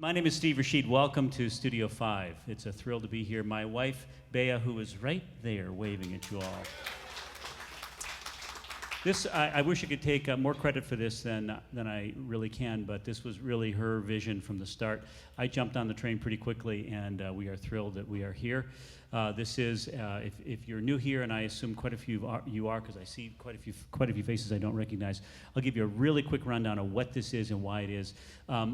My name is Steve Rashid. Welcome to Studio 5. It's a thrill to be here. My wife, Bea, who is right there waving at you all. I wish I could take more credit for this than I really can, but this was really her vision from the start. I jumped on the train pretty quickly, and we are thrilled that we are here. This is, if you're new here, and I assume quite a few you are, because I see quite a few faces I don't recognize, I'll give you a really quick rundown of what this is and why it is.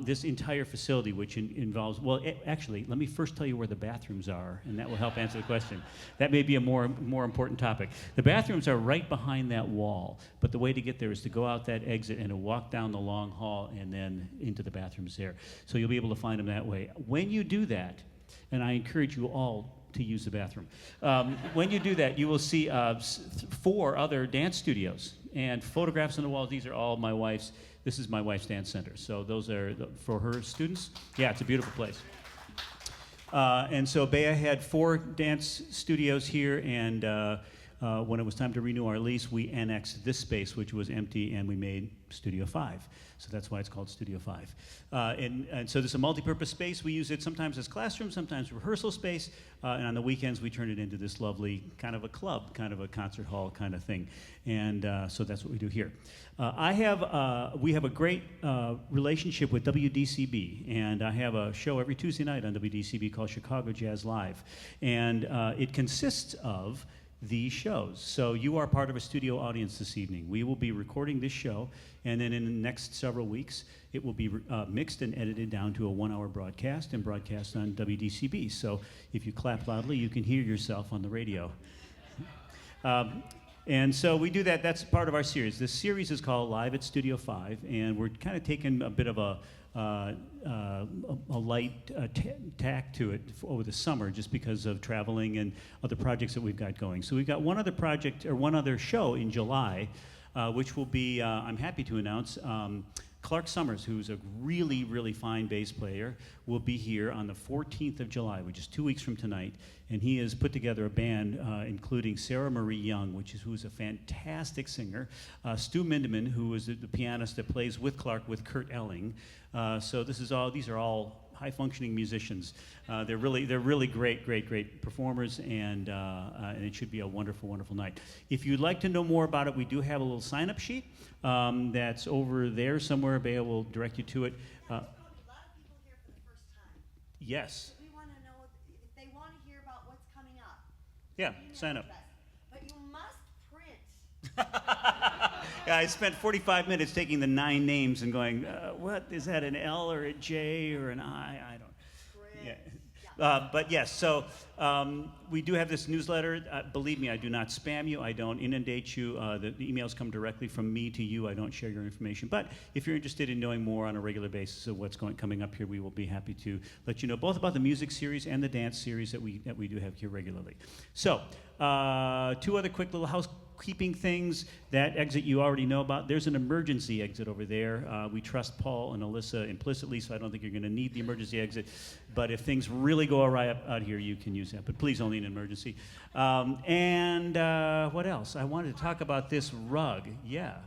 This entire facility, which involves, well, actually, let me first tell you where the bathrooms are, and that will help answer the question. That may be a more important topic. The bathrooms are right behind that wall, but the way to get there is to go out that exit and to walk down the long hall and then into the bathrooms there. So you'll be able to find them that way. When you do that, and I encourage you all to use the bathroom. When you do that, you will see 4 other dance studios and photographs on the walls. These are all my wife's. This is my wife's dance center. So those are for her students. Yeah, it's a beautiful place. And so Bea had 4 dance studios here, and when it was time to renew our lease, we annexed this space, which was empty, and we made Studio 5. So that's why it's called Studio 5. And so this is a multi-purpose space. We use it sometimes as classroom, sometimes rehearsal space, and on the weekends we turn it into this lovely kind of a club, kind of a concert hall kind of thing. And so that's what we do here. We have a great relationship with WDCB, and I have a show every Tuesday night on WDCB called Chicago Jazz Live. And it consists of these shows. So you are part of a studio audience this evening. We will be recording this show, and then in the next several weeks, it will be mixed and edited down to a 1-hour broadcast and broadcast on WDCB. So if you clap loudly, you can hear yourself on the radio. And so we do that. That's part of our series. This series is called Live at Studio 5, and we're kind of taking a bit of a light tack to it over the summer, just because of traveling and other projects that we've got going. So we've got one other project, or one other show in July, which will be, I'm happy to announce, Clark Summers, who's a really, really fine bass player, will be here on the 14th of July, which is 2 weeks from tonight, and he has put together a band including Sarah Marie Young, who's a fantastic singer, Stu Mindeman, who is the pianist that plays with Clark with Kurt Elling. So these are all high-functioning musicians. They're really great performers, and it should be a wonderful, wonderful night. If you'd like to know more about it, we do have a little sign-up sheet that's over there somewhere. Bea will direct you to it. A lot of people here for the first time. Yes. We want to know if they want to hear about what's coming up. Yeah, sign up. But you must print. Yeah, I spent 45 minutes taking the 9 names and going, what, is that an L or a J or an I? I don't. Yeah. But yes, so we do have this newsletter. Believe me, I do not spam you. I don't inundate you. The emails come directly from me to you. I don't share your information. But if you're interested in knowing more on a regular basis of what's coming up here, we will be happy to let you know both about the music series and the dance series that we do have here regularly. So 2 other quick little housekeeping things. That exit you already know about. There's an emergency exit over there. We trust Paul and Alyssa implicitly, so I don't think you're going to need the emergency exit. But if things really go awry out here, you can use that. But please only in an emergency. And what else? I wanted to talk about this rug. Yeah.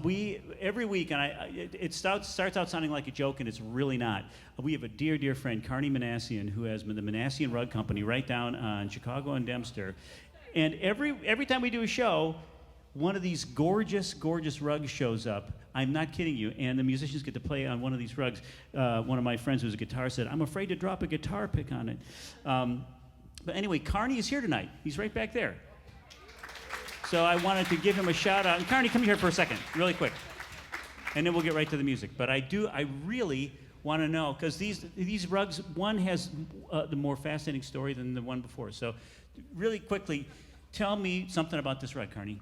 We every week, and it starts out sounding like a joke, and it's really not. We have a dear friend, Carney Manassian, who has the Manassian Rug Company right down on Chicago and Dempster. And every time we do a show, one of these gorgeous rugs shows up. I'm not kidding you. And the musicians get to play on one of these rugs. One of my friends who's a guitarist said, "I'm afraid to drop a guitar pick on it." But anyway, Carney is here tonight. He's right back there. So I wanted to give him a shout out. And Carney, come here for a second, really quick. And then we'll get right to the music. But I really want to know, because these rugs, one has the more fascinating story than the one before. So really quickly, tell me something about this rug, Carney.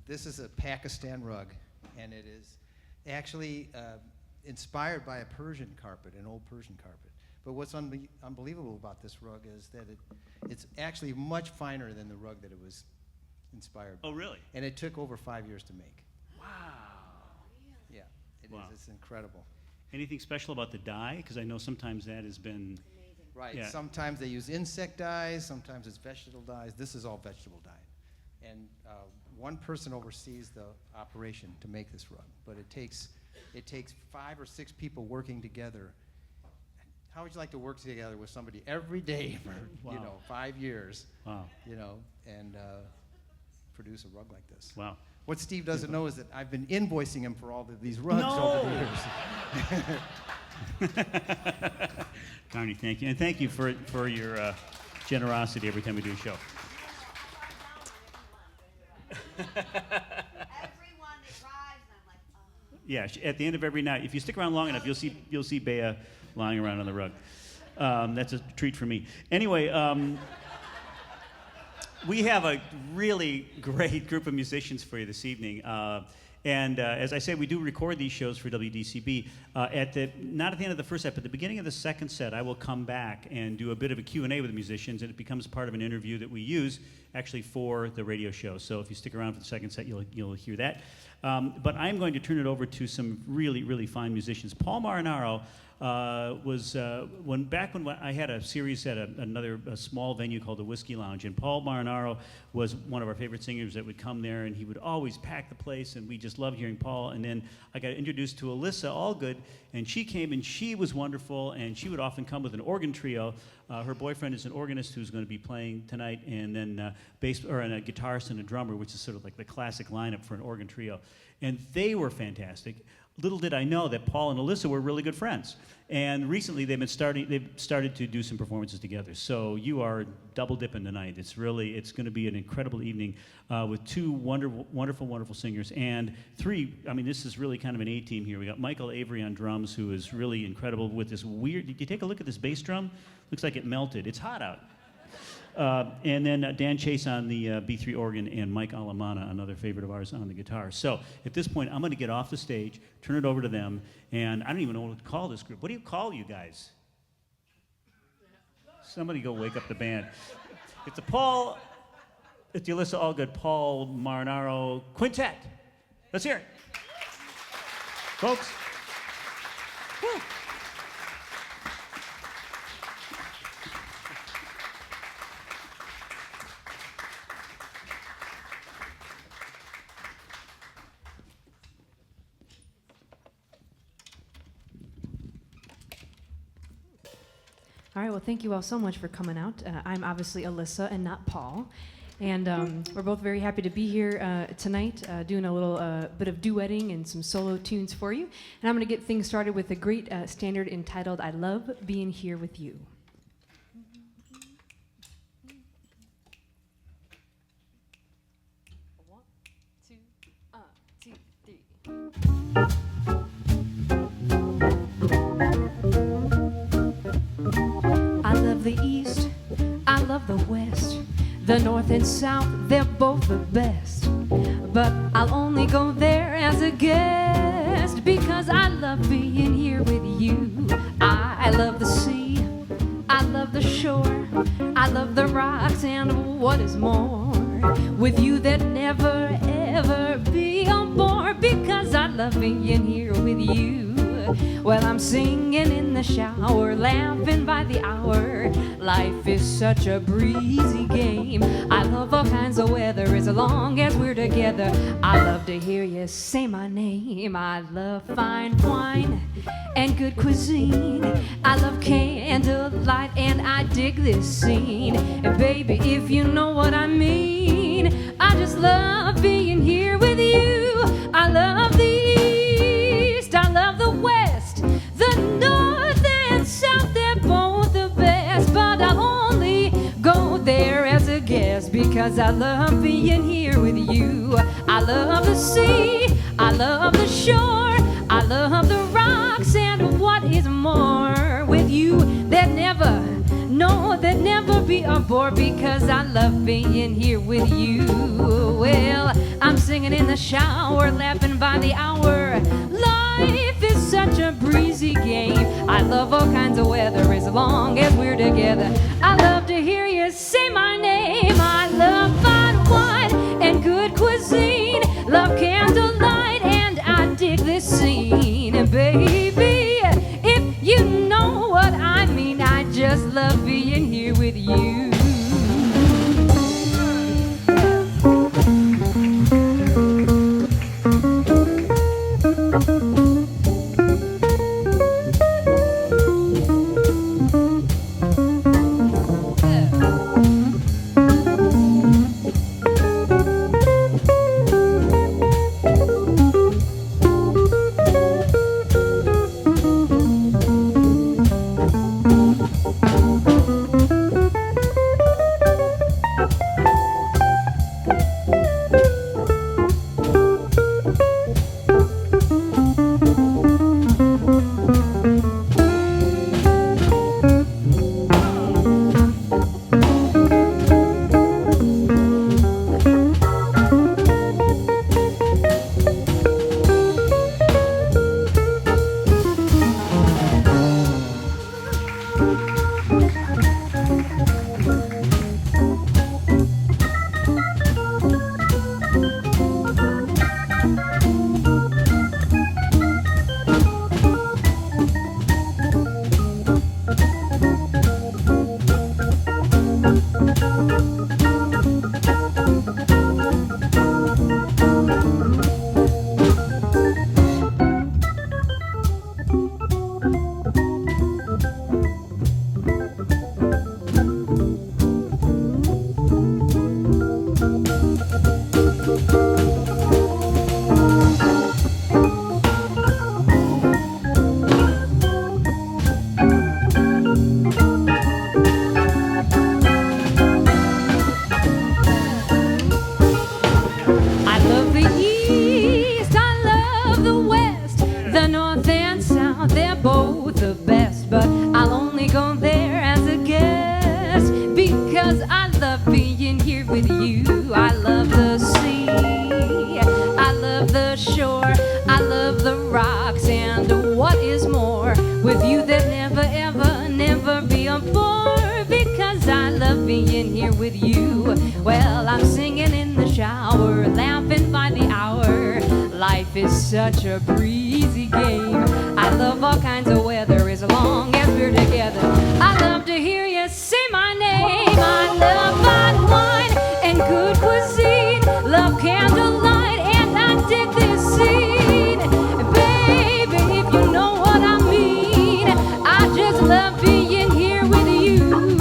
This is a Pakistan rug, and it is actually inspired by a Persian carpet, an old Persian carpet. But what's unbelievable about this rug is that it's actually much finer than the rug that it was inspired by. Oh, really? And it took over 5 years to make. Wow. Yeah, it Wow. is. It's incredible. Anything special about the dye? Because I know sometimes that has been... Amazing. Right. Yeah. Sometimes they use insect dyes. Sometimes it's vegetable dyes. This is all vegetable dye. And one person oversees the operation to make this rug, but it takes it takes 5 or 6 people working together. How would you like to work together with somebody every day for, Wow. 5 years, Wow. and produce a rug like this? Wow. What Steve doesn't know is that I've been invoicing him for all of these rugs over the years. Carney, thank you. And thank you for your generosity every time we do a show. Everyone that arrives, and I'm like, oh. Yeah, at the end of every night, if you stick around long enough, you'll see Bea lying around on the rug. That's a treat for me. Anyway, we have a really great group of musicians for you this evening. And as I say, we do record these shows for WDCB. Not at the end of the first set, but at the beginning of the second set, I will come back and do a bit of a Q&A with the musicians, and it becomes part of an interview that we use actually for the radio show. So if you stick around for the second set, you'll hear that. But I'm going to turn it over to some really, really fine musicians. Paul Marinaro was back when I had a series at another small venue called the Whiskey Lounge, and Paul Marinaro was one of our favorite singers that would come there, and he would always pack the place, and we just loved hearing Paul. And then I got introduced to Alyssa Allgood, and she came, and she was wonderful, and she would often come with an organ trio. Her boyfriend is an organist who's going to be playing tonight, and then a guitarist and a drummer, which is sort of like the classic lineup for an organ trio. And they were fantastic. Little did I know that Paul and Alyssa were really good friends. And recently they've started to do some performances together. So you are double dipping tonight. It's going to be an incredible evening with 2 wonderful, wonderful, wonderful singers, and 3. I mean, this is really kind of an A-team here. We got Mikel Avery on drums, who is really incredible with this weird. Did you take a look at this bass drum? Looks like it melted. It's hot out. And then Dan Chase on the B3 organ, and Mike Allemana, another favorite of ours, on the guitar. So at this point, I'm going to get off the stage, turn it over to them, and I don't even know what to call this group. What do you call you guys? Somebody go wake up the band. It's the Alyssa Allgood, Paul Marinaro Quintet. Let's hear it. Folks. Woo. All right, well, thank you all so much for coming out. I'm obviously Alyssa and not Paul. And we're both very happy to be here tonight, doing a little bit of duetting and some solo tunes for you. And I'm going to get things started with a great standard entitled, I Love Being Here With You. One, two, three. I love the East, I love the West, the North and South, they're both the best. But I'll only go there as a guest because I love being here with you. I love the sea, I love the shore, I love the rocks, and what is more, with you there'd never ever be a bore because I love being here with you. Well, I'm singing in the shower, laughing by the hour. Life is such a breezy game. I love all kinds of weather as long as we're together. I love to hear you say my name. I love fine wine and good cuisine. I love candlelight and I dig this scene. And baby, if you know what I mean, I just love being here with you. I love the East, I love the West, the North and South, they're both the best. But I'll only go there as a guest because I love being here with you. I love the sea, I love the shore, I love the rocks, and what is more, with you there'd never be a bore because I love being here with you. Well, I'm singing in the shower, laughing by the hour. Life is such a breezy game. I love all kinds of weather as long as we're together. I love to hear you say my name. I love fine wine and good cuisine, love candlelight, and I dig this scene. And baby, if you know what I mean, I just love being here with you. I love the East, I love the West, the North and South, they're both the best, but I'll only go there as a guest because I love being here with you. I love the sea, I love the shore, I love the rocks, and what is more, with you there'd never ever, never be a bore because I love being here with you. Well, I'm singing in the shower, laughing by the hour. Life is such a breezy game. I love all kinds of weather as long as we're together. I love to hear you say my name. I love fine wine and good cuisine. Love candlelight and I dig this scene. Baby, if you know what I mean, I just love being here with you.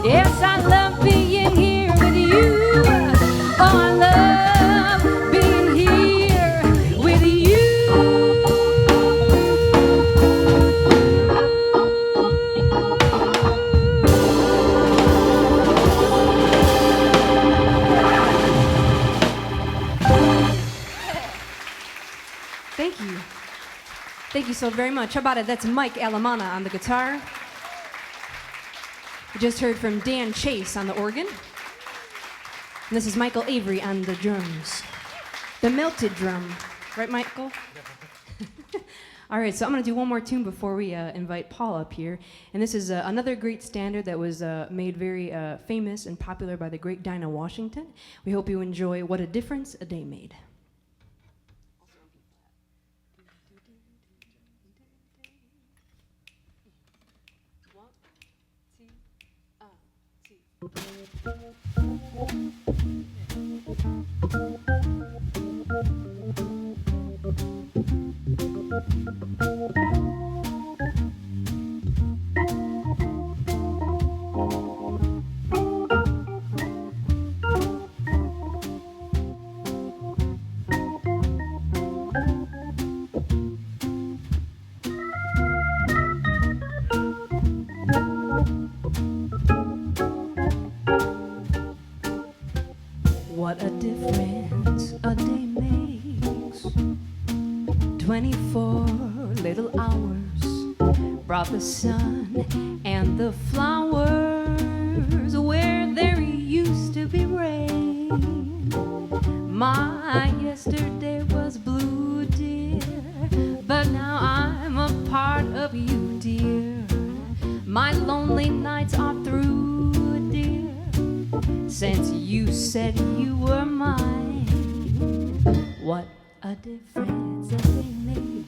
Yes, I love being here with you. Oh, I love being here with you. Thank you. Thank you so very much. How about it? That's Mike Allemana on the guitar. We just heard from Dan Chase on the organ. And this is Mikel Avery on the drums. The melted drum. Right, Michael? All right, so I'm going to do one more tune before we invite Paul up here. And this is another great standard that was made very famous and popular by the great Dinah Washington. We hope you enjoy What a Difference a Day Made. What a difference a day makes. 24 little hours brought the sun and the flowers where there used to be rain. My yesterday was blue, dear, but now I'm a part of you, dear. My lonely nights are through, dear, since you said you were mine. What a difference a day made.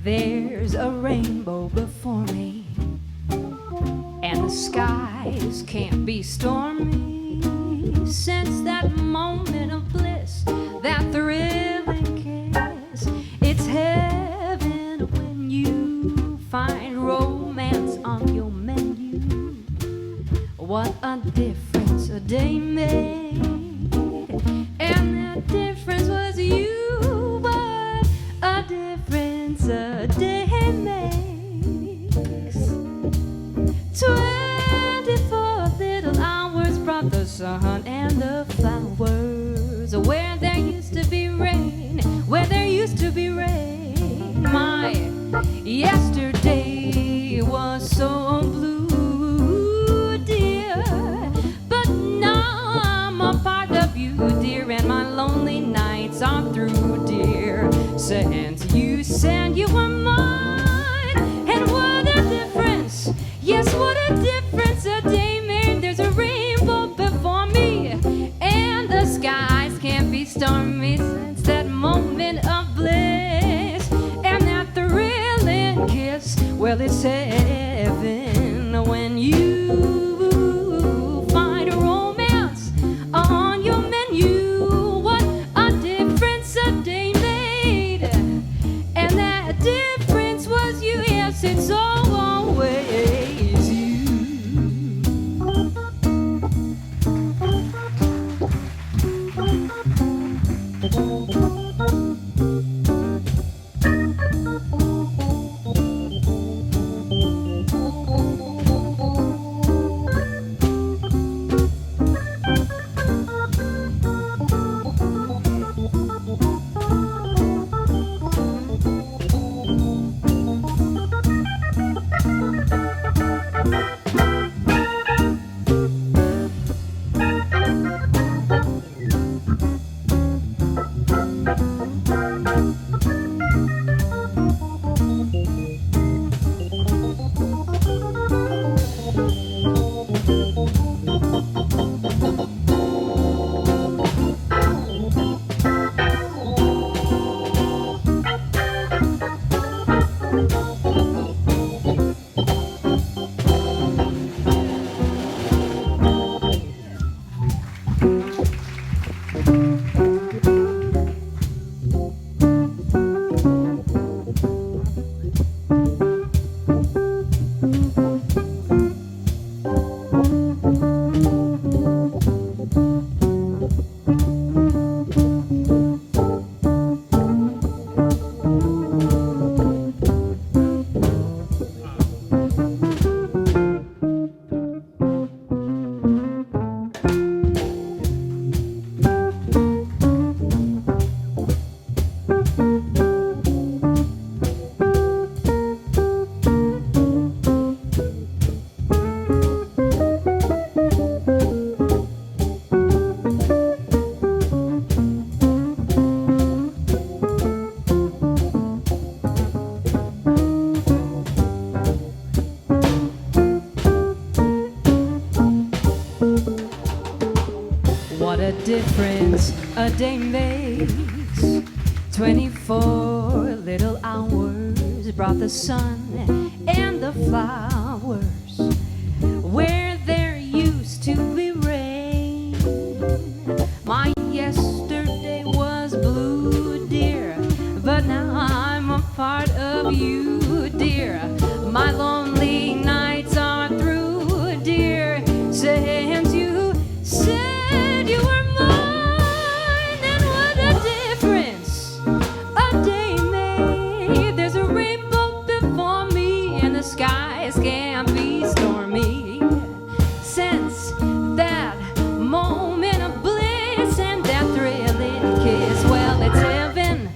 There's a rainbow before me, and the skies can't be stormy. Since that moment of bliss, that thrilling kiss, it's heaven when you find romance on your menu. What a difference a day made, and that difference was you. What a difference a day makes. 24 little hours brought the sun and the flowers where there used to be rain, where there used to be rain. My yesterday was so blue, dear, but now I'm a part of you, dear, and my lonely nights are through, dear, since you said you were mine. And what a difference, yes, what a difference a day made. There's a rainbow before me, and the skies can't be stormy since that moment of bliss, and that thrilling kiss. Well, it's heaven when you find romance on your menu. What a difference a day made, and that difference yes, it's always you. Difference a day makes. 24 little hours brought the sun and the flowers where there used to be rain. My yesterday was blue, dear, but now I'm a part of you, dear. My lonely nights are through, dear, since you said you were mine. And what a difference a day made. There's a rainbow before me and the skies can be stormy. Since that moment of bliss and that thrilling kiss, well, it's heaven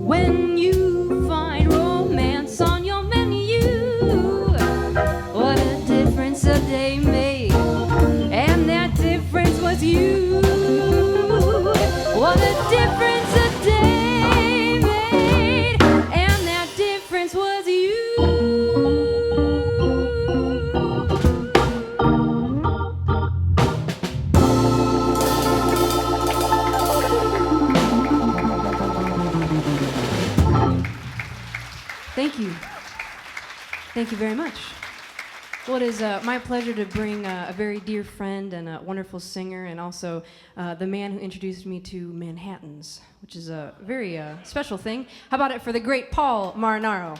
when you find romance on your menu. What a difference a day made, and that difference was you. What a difference a day made, and that difference was you. Thank you. Thank you very much. Well, it is my pleasure to bring a very dear friend and a wonderful singer, and also the man who introduced me to Manhattans, which is a very special thing. How about it for the great Paul Marinaro?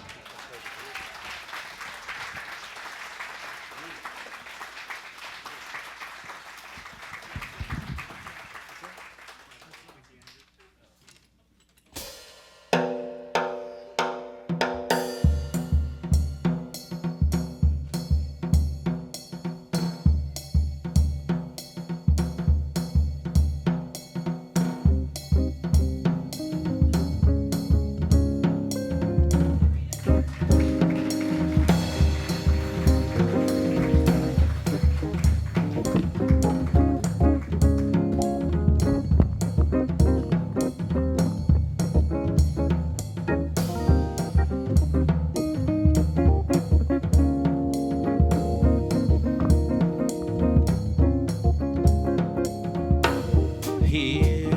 Here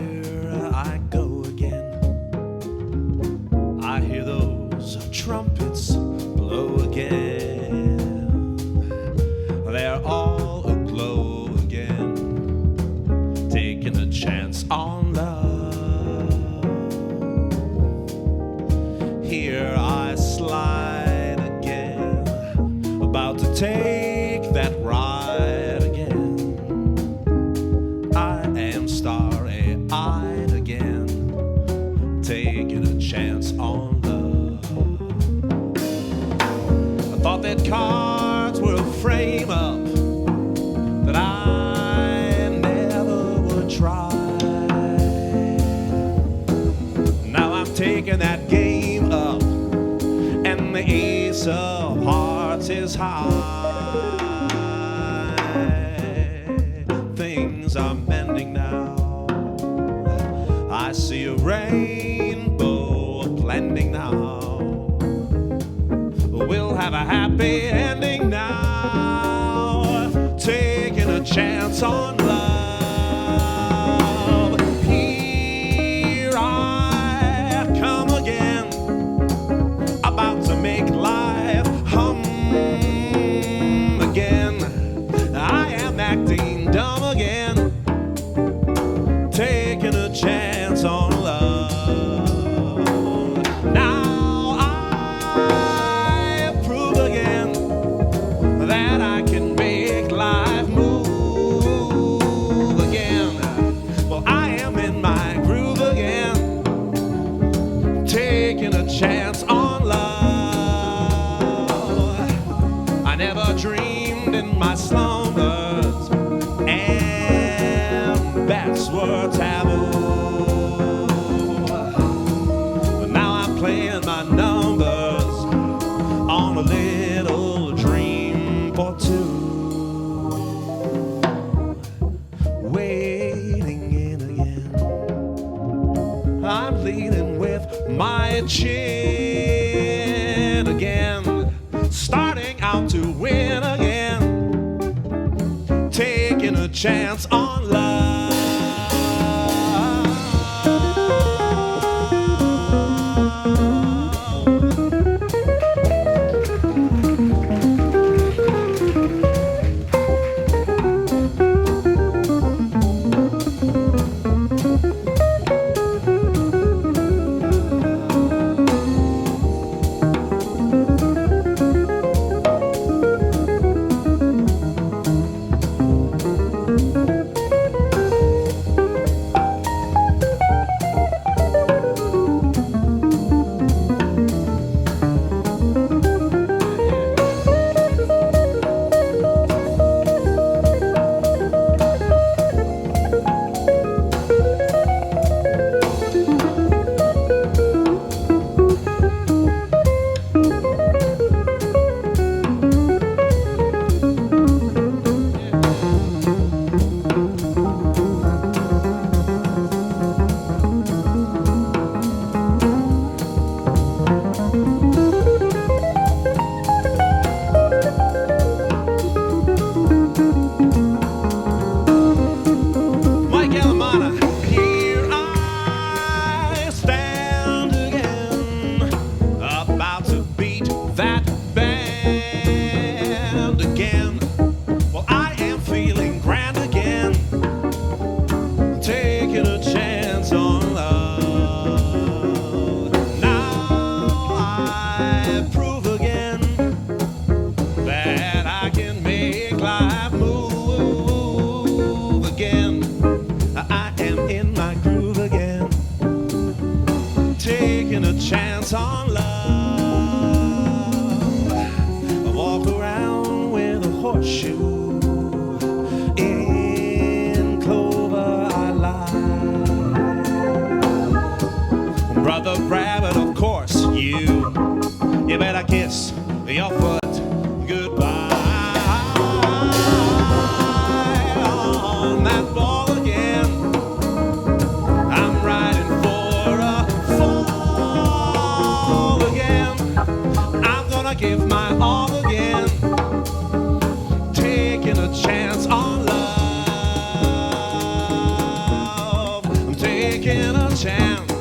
I go again. I hear those trumpets blow again. They're all aglow again, taking a chance on love. Here I slide take that ride again. I am starry-eyed again, taking a chance on love. I thought that cards were a frame-up that I never would try. Now I'm taking that game up, and the ace of hearts is high. Things are mending now. I see a rainbow blending now. We'll have a happy ending now. Taking a chance on love. Here I come again, about to make life hum again. I am acting dumb again, taking a chance on love. Now I prove again that I can make life move again. Well, I am in my groove again, taking a chance on love. I never dreamed in my slumbers and bets were taboo. But now I'm playing my numbers on a little dream for two. Waiting in again, I'm leading with my chin again, starting out to win again, taking a chance on love. Mike Allemana, here I stand again, about to beat that band again. Well, I am feeling grand again, taking a chance on love. Now I prove again that I can make life move again. I am in my groove again, taking a chance on love. I walk around with a horseshoe, in clover I lie. Brother Rabbit, of course, you better kiss your foot goodbye. On that ball again, I'm riding for a fall again. I'm gonna give my all again, taking a chance on love. I'm taking a chance.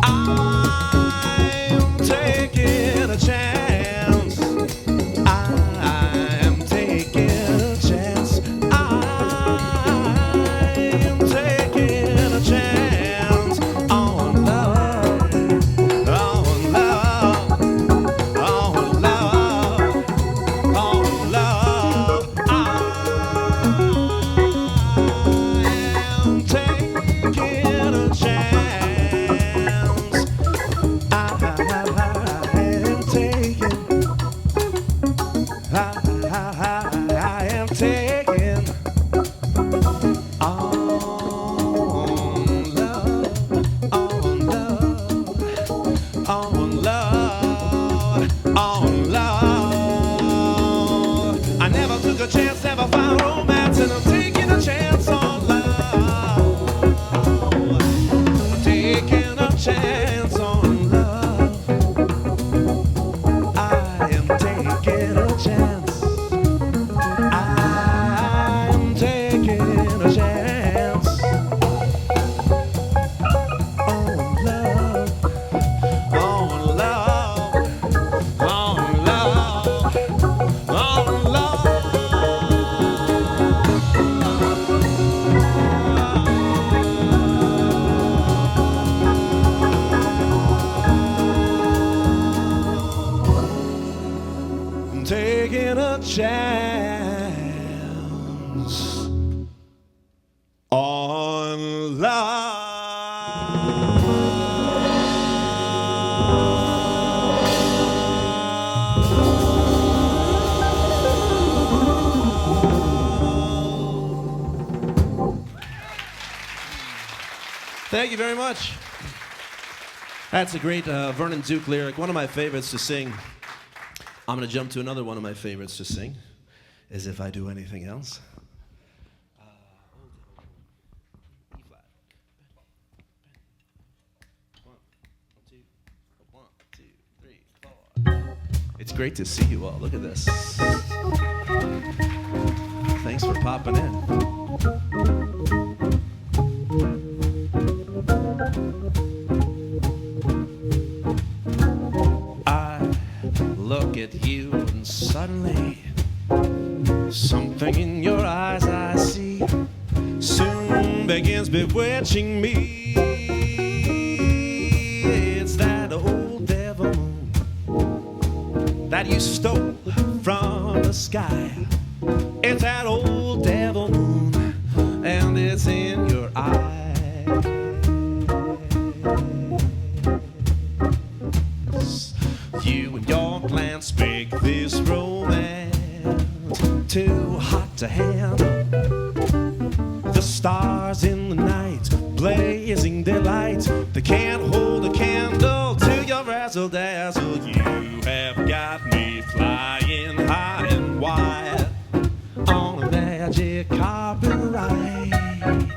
I'm taking a chance. I'm taking a chance. I'm taking a chance on love. On love. On love. taking a chance on love. Thank you very much. That's a great Vernon Duke lyric, one of my favorites to sing. I'm going to jump to another one of my favorites to sing, As If I Do Anything Else. E flat. 1, 2, 3, 4. It's great to see you all. Look at this. Thanks for popping in. Look at you and suddenly something in your eyes I see soon begins bewitching me. It's that old devil moon that you stole from the sky. It's that old devil moon and it's in your eyes. You and your glance make this romance too hot to handle. The stars in the night, blazing their light, they can't hold a candle to your razzle dazzle. You have got me flying high and wide on a magic carpet ride,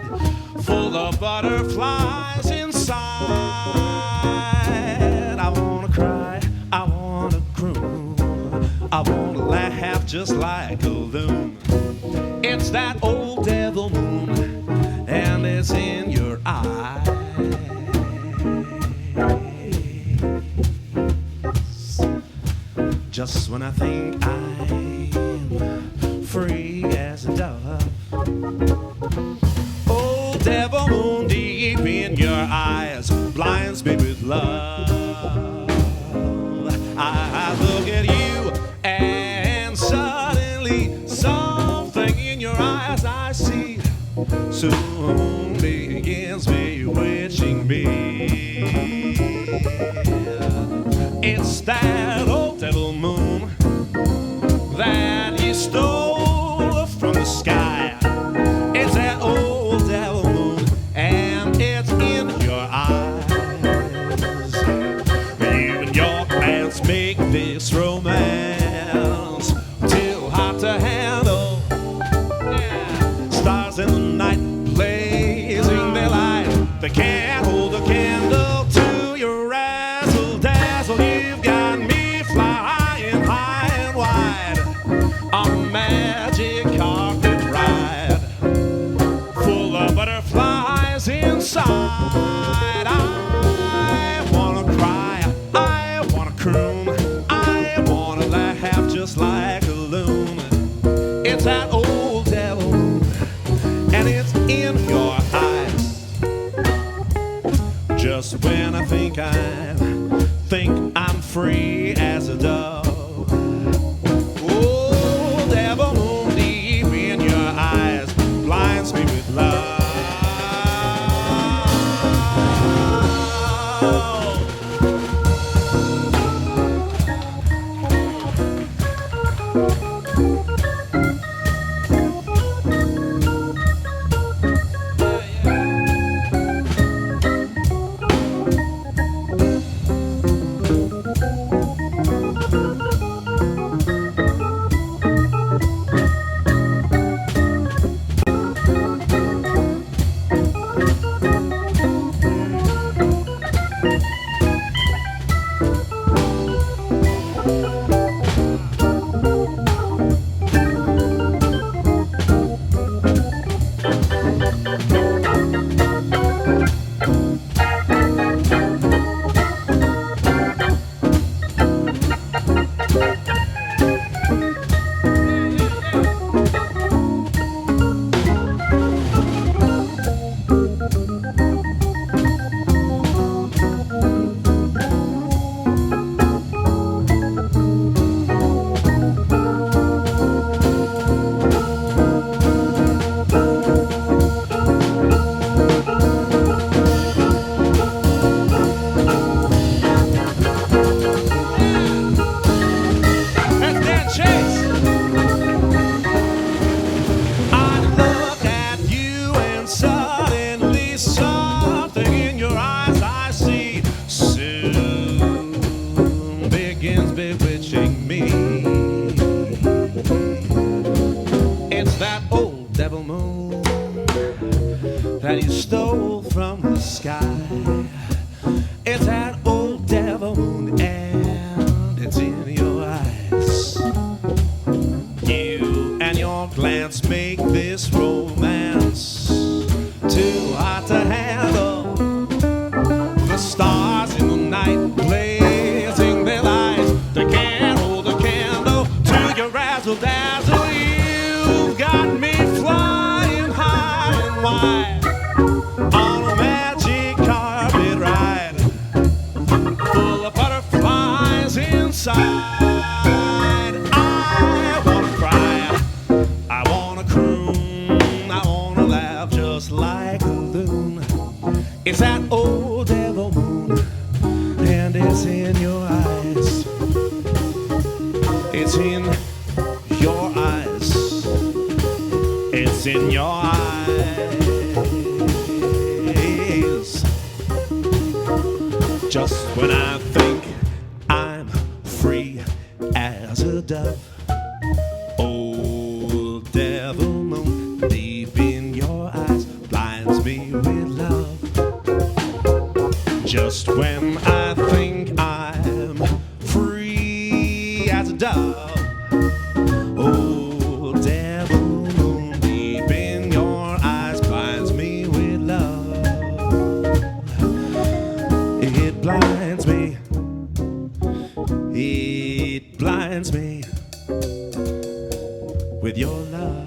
full of butterflies inside. I wanna cry, I wanna croon, I wanna laugh just like a loon. It's that old devil moon, and it's in your eyes. Just when I think I'm free as a dove, old devil moon deep in your eyes blinds me with love. I look at you and suddenly something in your eyes I see soon begins bewitching me. It's that old devil moon that you stole from the sky. It's that old devil moon and it's in your eyes. You and your plans make this romance too hot to handle. Yeah. Stars in the night blazing their light, they can't hold a candle to your razzle dazzle. You've got me flying high and wide on a magic carpet ride, full of butterflies inside. I wanna cry, I wanna croon, I wanna laugh just like a loon. It's that old devil moon, and it's in your eyes. Just when I think I'm free as a dove, old devil moon deep in your eyes blinds me with love. that you stole from the sky. It's that old devil moon and it's in your eyes. You and your glance make this romance too hot to handle. The stars in the night blazing their lights, they can't hold a candle to your razzle dazzle. You've got me flying high and wide on a magic carpet ride, full of butterflies inside. I wanna cry, I wanna croon, I wanna laugh just like a loon. It's that old devil moon, and it's in your eyes. It's in your eyes. It's in your eyes. Just when I think I'm free as a dove, old devil moon deep in your eyes blinds me with love. Just when I think I'm free as a dove, old devil moon deep in your eyes blinds me with love. It blinds me, it blinds me with your love.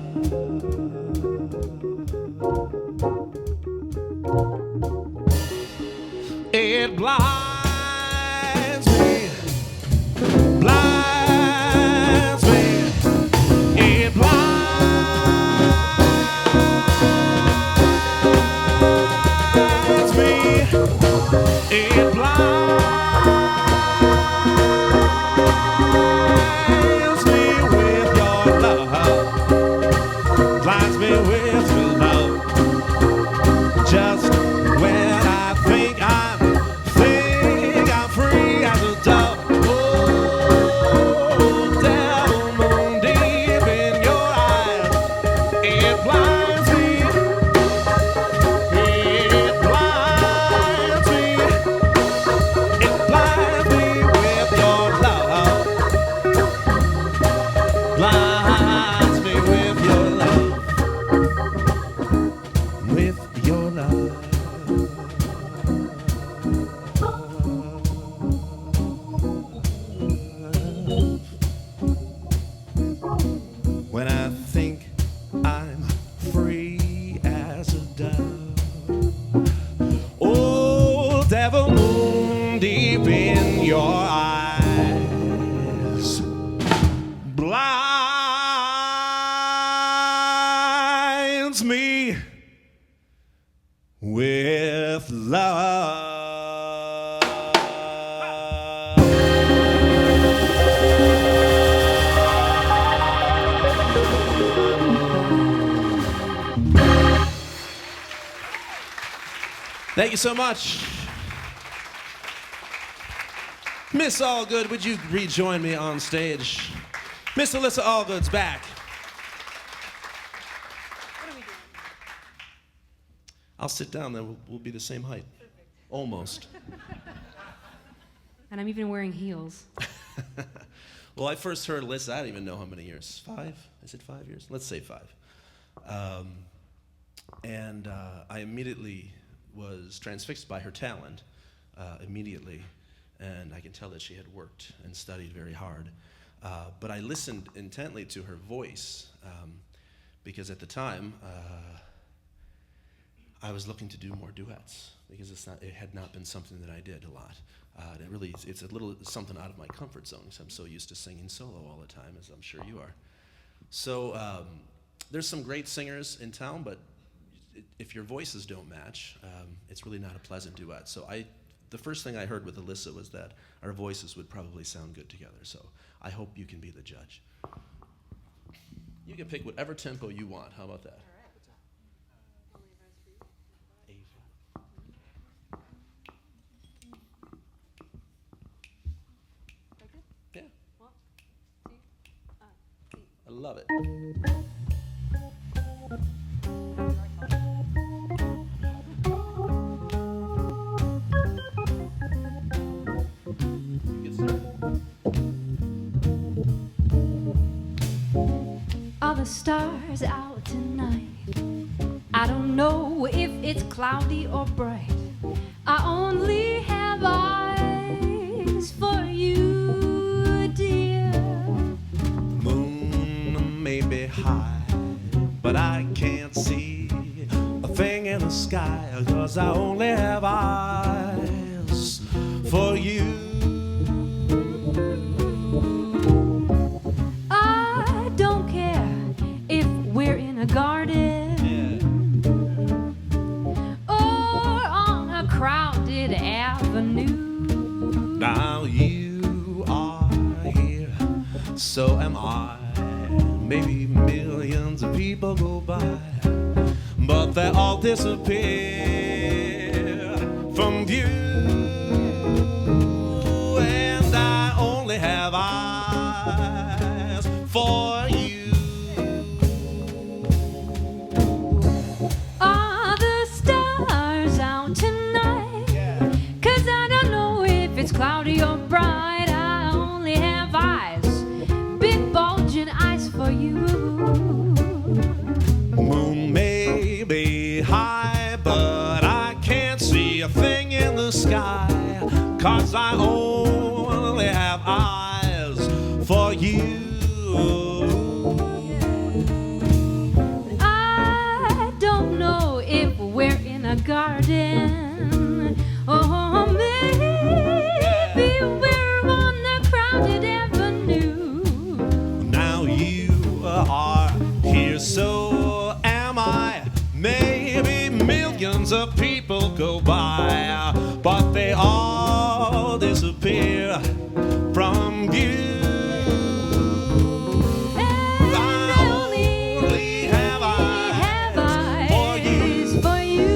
It blinds me, blinds me, it blinds me, it blinds me with your love, blinds me with your love. Just when I think I'm free as a dove, oh, devil moon deep in your eyes, it blinds me, it blinds me, it blinds me with your love, blinds me with your love, with your love. When I think I'm free as a dove, oh, devil moon deep in your eyes blinds me with love. Thank you so much. Miss Allgood, would you rejoin me on stage? Miss Alyssa Allgood's back. What are we doing? I'll sit down, then we'll be the same height. Almost. And I'm even wearing heels. Well, I first heard Alyssa, I don't even know how many years. 5? Is it 5 years? Let's say 5. And I immediately was transfixed by her talent, immediately. And I can tell that she had worked and studied very hard. But I listened intently to her voice, because at the time, I was looking to do more duets, because it had not been something that I did a lot. And it's a little something out of my comfort zone, because I'm so used to singing solo all the time, as I'm sure you are. So there's some great singers in town, but if your voices don't match, it's really not a pleasant duet. So the first thing I heard with Alyssa was that our voices would probably sound good together. So I hope you can be the judge. You can pick whatever tempo you want. How about that? Yeah. I love it. Are the stars out tonight? I don't know if it's cloudy or bright. I only have eyes for you, dear. Moon may be high, but I can't see a thing in the sky, 'cause I only have eyes for you. I don't care if we're in a garden or on a crowded avenue. Now you are here, so am I. Maybe millions of people go by, but they all disappear from view. And I only have eyes for you. Are the stars out tonight? 'Cause I don't know if it's cloudy or bright. I only have eyes, big bulging eyes for you. Moon may be high, but I can't see a thing in the sky, 'cause I only have eyes for you. I don't know if we're in a garden or maybe we're on a crowded avenue. Now you are here, so am I. Maybe millions of people go by, but they all disappear from view. And I only have eyes for you.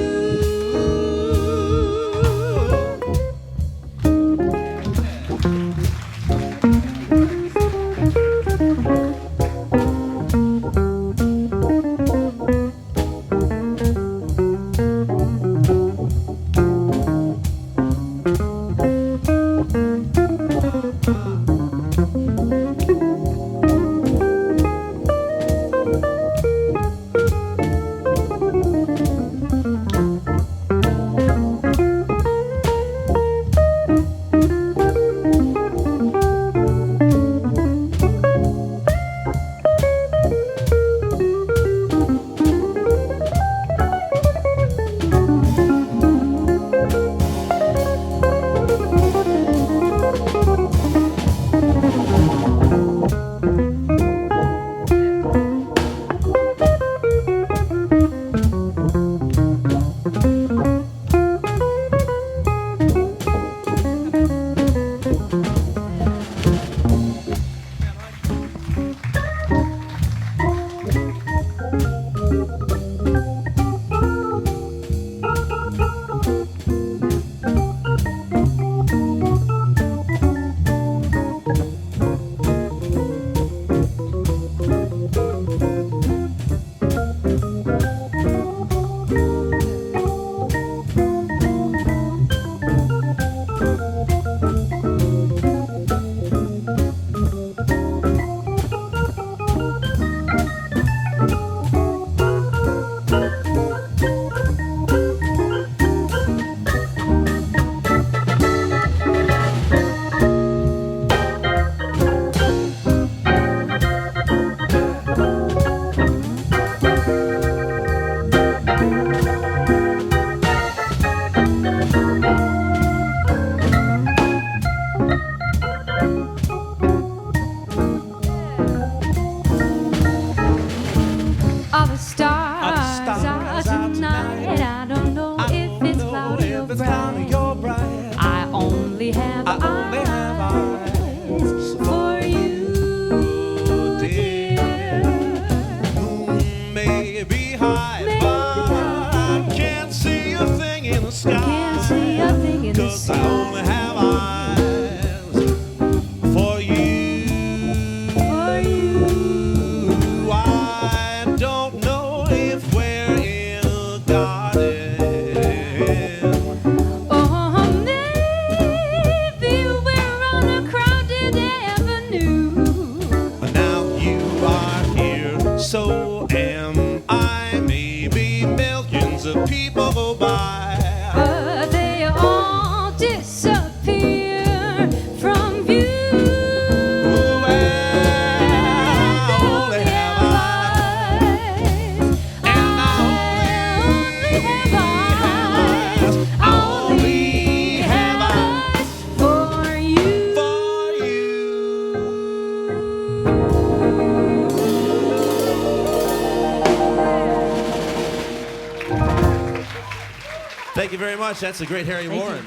Thank you very much. That's a great Harry Thank you. Warren.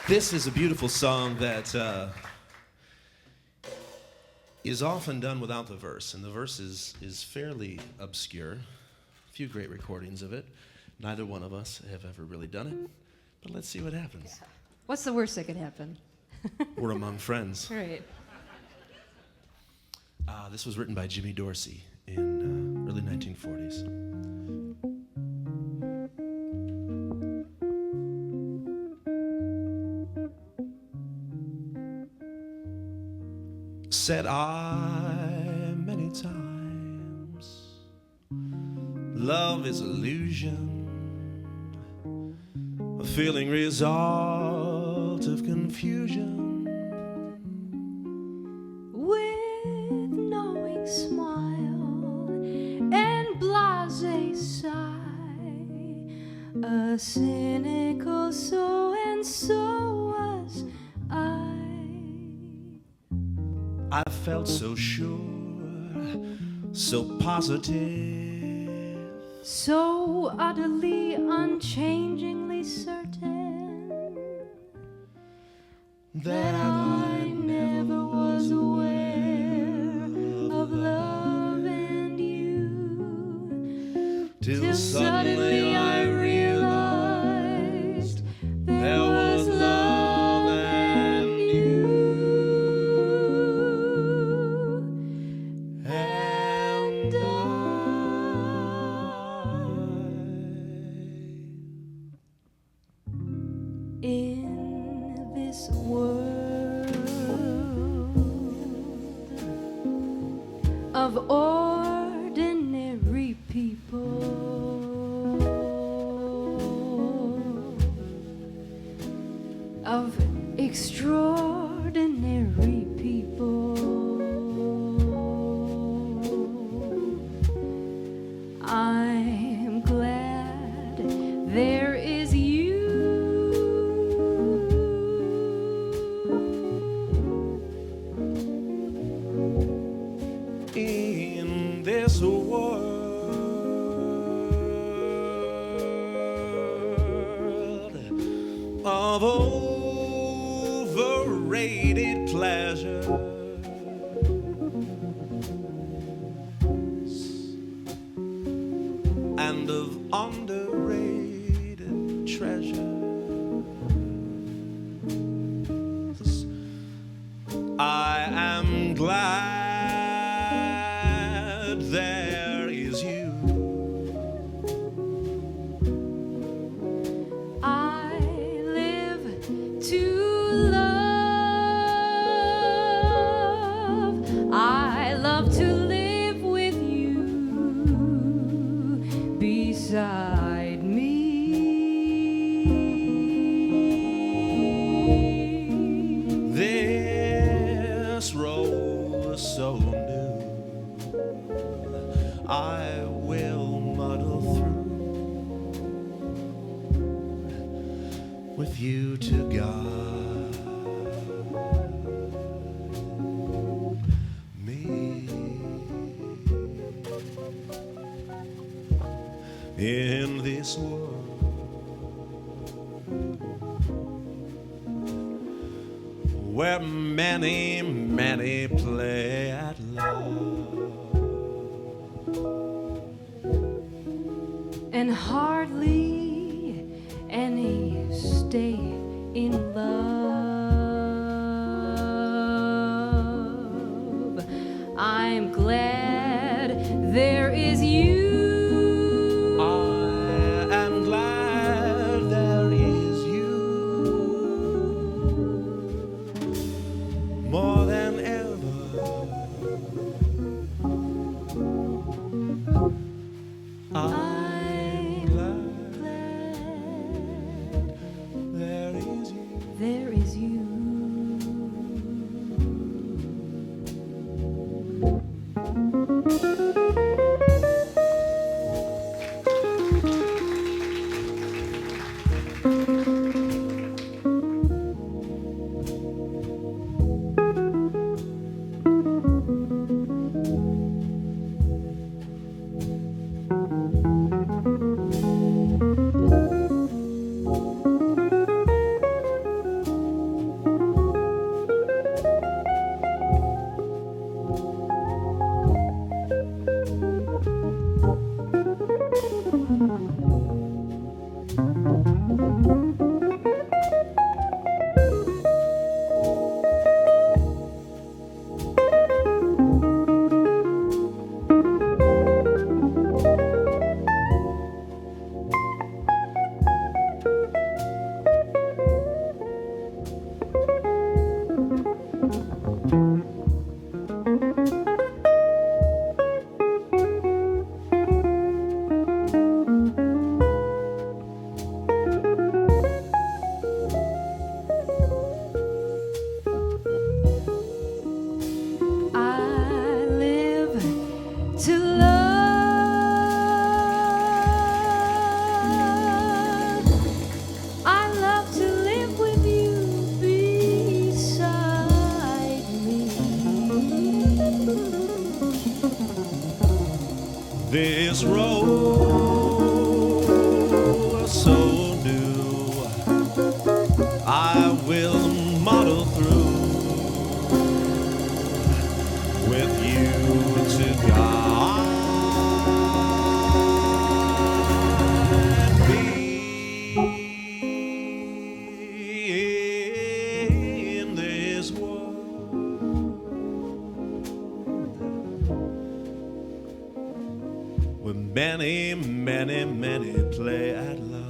This is a beautiful song that is often done without the verse, and the verse is fairly obscure. A few great recordings of it. Neither one of us have ever really done it, but let's see what happens. What's the worst that could happen? We're among friends. Right. This was written by Jimmy Dorsey in early 1940s. Said I many times, love is illusion, a feeling result of confusion. With knowing smile and blase sigh, a cynical so and so was I felt so sure, so positive, so utterly, unchangingly certain that I never was aware of love and you, till suddenly I realized there was love and you. And in this world of ordinary people, of extraordinary people, I'm glad there is you. In this world of overrated pleasures and of underrated treasures, I am glad there is you. I live to love. I love to live with you beside me. This road is so new, I will muddle through with you to guide me. In this world where many, many play at love And hardly any stay in love. I'm glad there is you. I am glad there is you. More than ever, I'm glad there is you. There is this road so new, I will model through with you to guide me in this world where many, many, many play at love.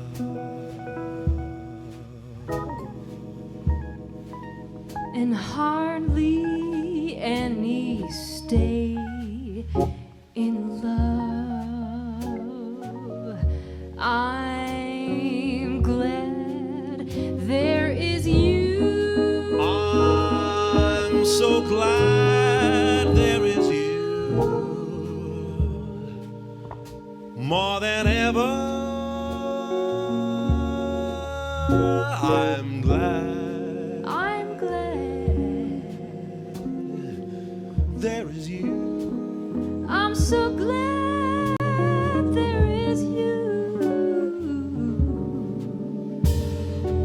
And hardly any stay in love. I'm glad there is you. I'm so glad there is you. More than ever, I'm glad there is you. I'm so glad there is you.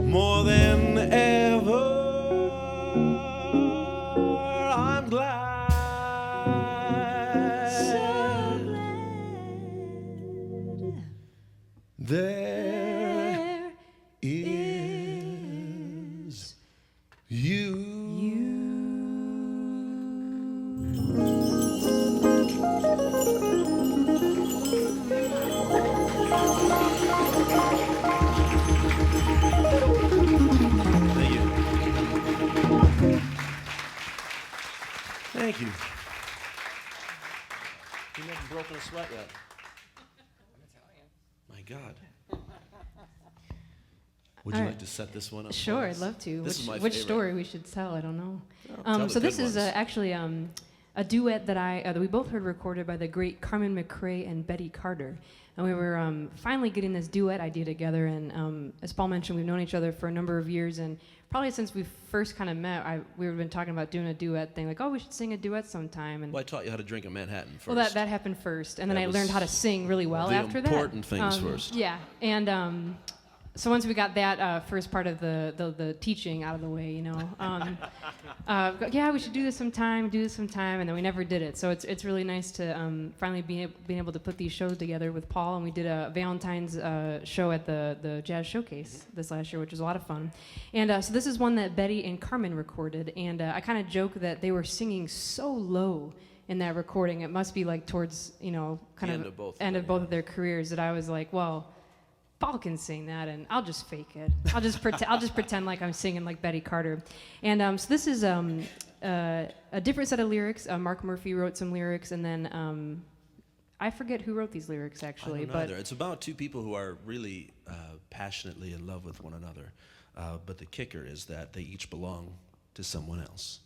More than ever, I'm glad. So glad There is you. Thank you. Thank you. You never broken a sweat yet. My God. Would you All like right. to set this one up? for Sure, us? I'd love to. This is my Which favorite. story we should tell? I don't know. Tell the So this good is ones. actually a duet that we both heard recorded by the great Carmen McRae and Betty Carter, and we were finally getting this duet idea together. And as Paul mentioned, we've known each other for a number of years, and probably since we first kind of met, we've been talking about doing a duet thing, like, oh, we should sing a duet sometime. And Well, I taught you how to drink a Manhattan first. well, that happened first, and then That I was learned how to sing really well the after that. important things first. Yeah, and so once we got that first part of the teaching out of the way, yeah, we should do this sometime, and then we never did it. So it's really nice to finally being able to put these shows together with Paul, and we did a Valentine's show at the Jazz Showcase this last year, which was a lot of fun. And so this is one that Betty and Carmen recorded, and I kind of joke that they were singing so low in that recording. It must be like towards kind End of of both of end them, of both of their careers, that I was like, well, Paul can sing that, and I'll just fake it. I'll just pretend like I'm singing like Betty Carter. And so this is a different set of lyrics. Mark Murphy wrote some lyrics, and then I forget who wrote these lyrics actually. I don't but either. It's about two people who are really passionately in love with one another. But the kicker is that they each belong to someone else.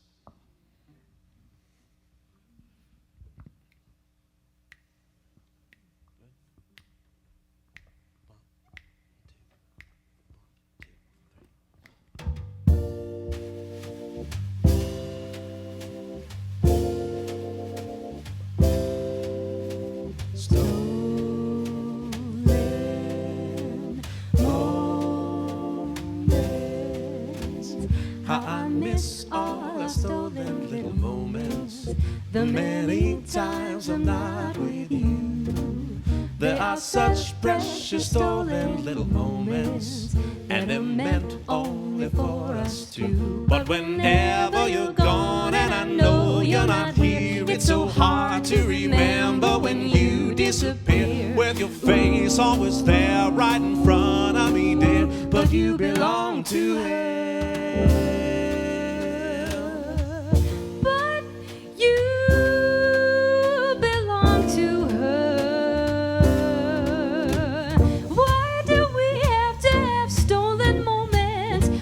I miss all the stolen little moments, the many times I'm not with you. There are such precious stolen little moments, and they're meant only for us two. But whenever you're gone and I know you're not here, it's so hard to remember when you disappear, with your face always there right in front of me, dear. But you belong to hell.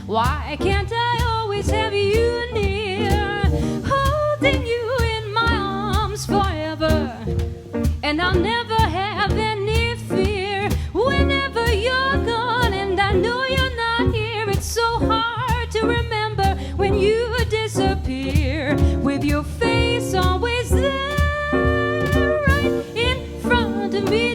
Why can't I always have you near, holding you in my arms forever? And I'll never have any fear whenever you're gone, and I know you're not here. It's so hard to remember when you disappear, with your face always there right in front of me.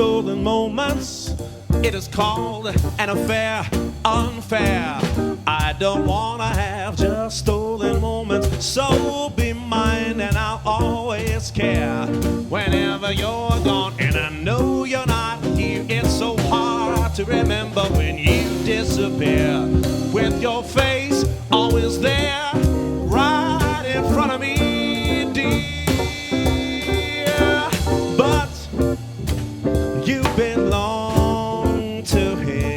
stolen moments. It is called an affair, unfair. I don't wanna have just stolen moments, so be mine and I'll always care. Whenever you're gone and I know you're not here, it's so hard to remember when you disappear. With your face always there, right in front of me, dear. But you belong to him.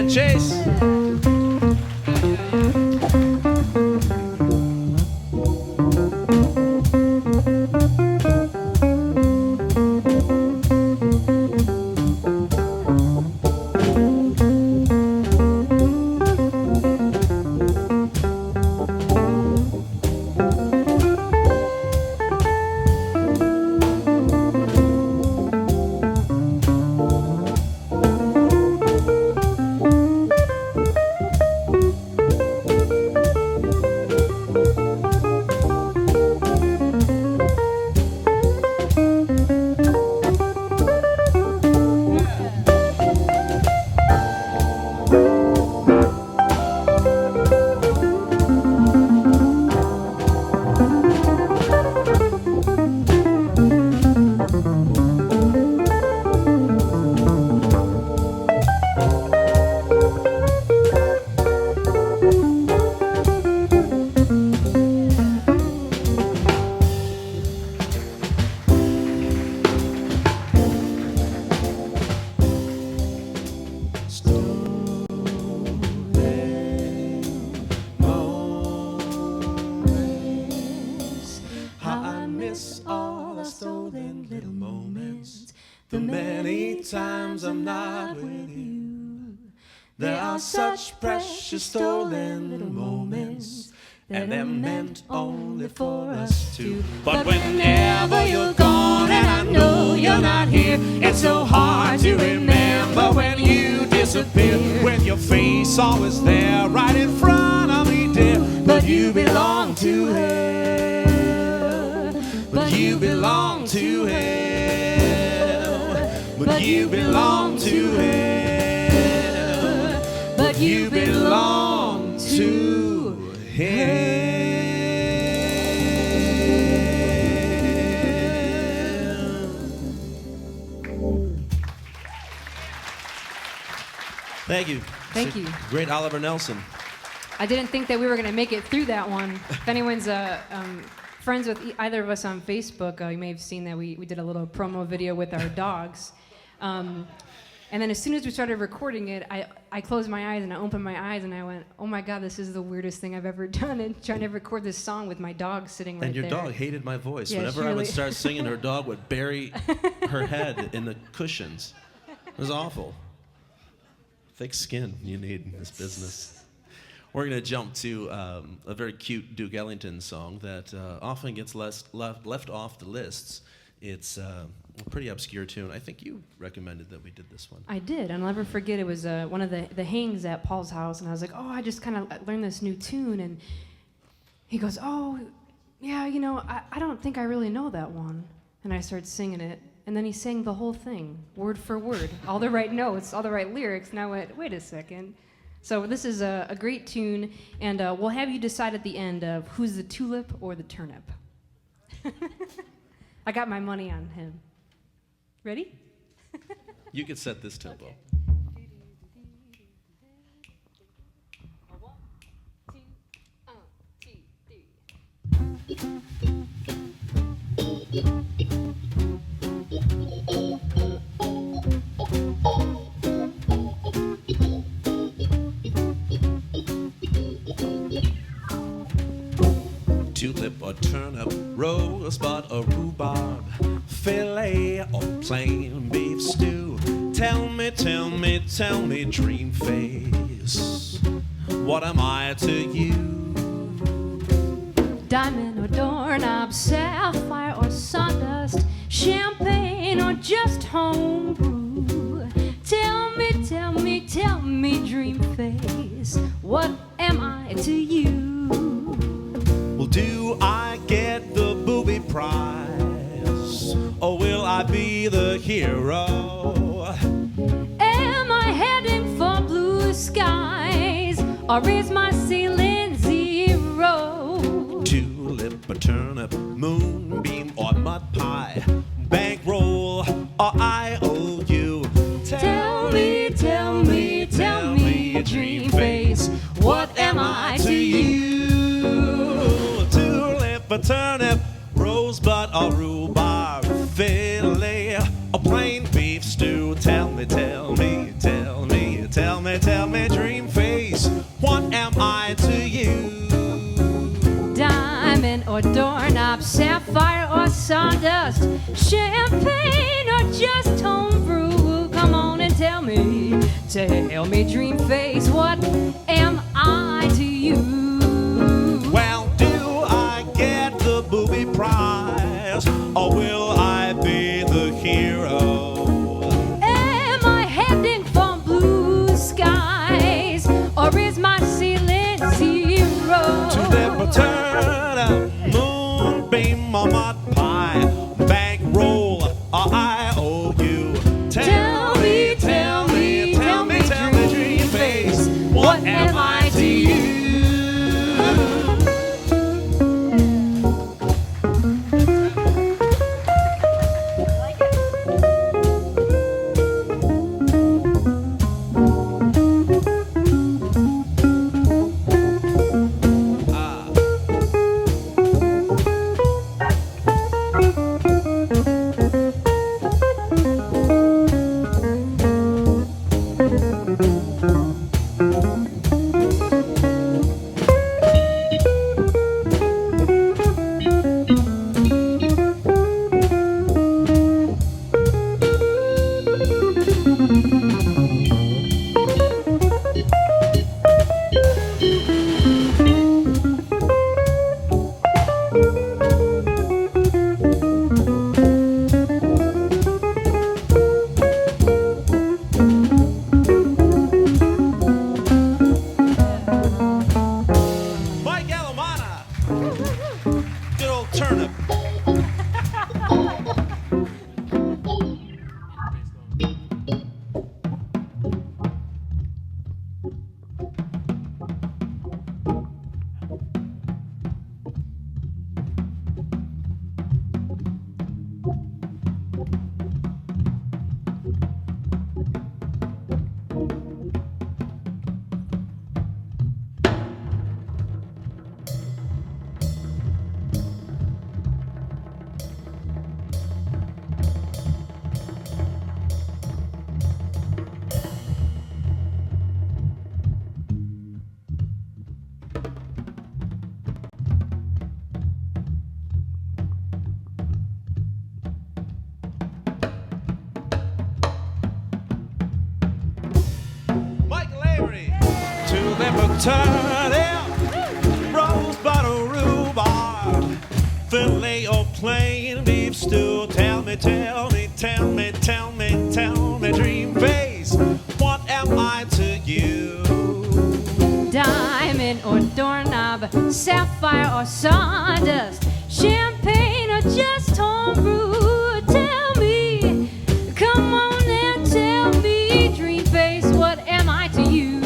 Chase. The many times I'm not with you. There are such precious stolen little moments, and they're meant only for us two. But whenever you're gone and I know you're not here, it's so hard to remember when you disappear. With your face always there, right in front of me, dear. But you belong to her. But you belong to her. But you belong to him. But you belong to him. Thank you. Thank you. Great Oliver Nelson. I didn't think that we were going to make it through that one. If anyone's friends with either of us on Facebook, you may have seen that we did a little promo video with our dogs. And then as soon as we started recording it, I closed my eyes and I opened my eyes and I went, oh my God, this is the weirdest thing I've ever done, and trying to record this song with my dog sitting right there. And your dog hated my voice. Yeah, Whenever I would start singing, her dog would bury her head in the cushions. It was awful. Thick skin you need in this business. We're going to jump to a very cute Duke Ellington song that often gets left off the lists. It's a pretty obscure tune. I think you recommended that we did this one. I did. I'll never forget. It was one of the hangs at Paul's house, and I was like, oh, I just kind of learned this new tune. And he goes, oh, yeah, you know, I don't think I really know that one. And I started singing it. And then he sang the whole thing, word for word, all the right notes, all the right lyrics. And I went, wait a second. So this is a great tune, and we'll have you decide at the end of who's the tulip or the turnip. I got my money on him. Ready? You could set this tempo. Tulip or turnip, rosebud or rhubarb, fillet or plain beef stew. Tell me, tell me, tell me, dream face, what am I to you? Diamond or doorknob, sapphire or sawdust, champagne or just home brew. Tell me, tell me, tell me, dream face, what am I to you? Well, do I get the booby prize, or will I be the hero? Am I heading for blue skies, or is my ceiling zero? Tulip or turnip, moonbeam or mud pie, bankroll or IOU. Tell me, tell me, tell me, dream face, what am I to you? Tulip or turnip, rosebud or rhubarb, fillet or plain beef stew. Tell me, tell me, tell me, tell me, tell me, dream face, what am I to you? Diamond or doorknob, sapphire or sawdust, champagne or just home brew. Come on and tell me, dream face, what am I to you? Well, do I get the booby prize, or will I be the hero? Am I heading for blue skies, or is my ceiling zero? Tulip or turnip, moonbeam or mud pie, bankroll or IOU. Tell me, tell me, tell me, dream face, what am I to you? Mike Allemana, good old turnip. Mikel Avery, tulip or turnip, rosebud or rhubarb, fillet or plain beef stew. Tell me, tell me, tell me, tell me, tell me, dream face, what am I to you? Diamond or doorknob, sapphire or sawdust, champagne or just home brew. Tell me, come on and tell me, dream face, what am I to you?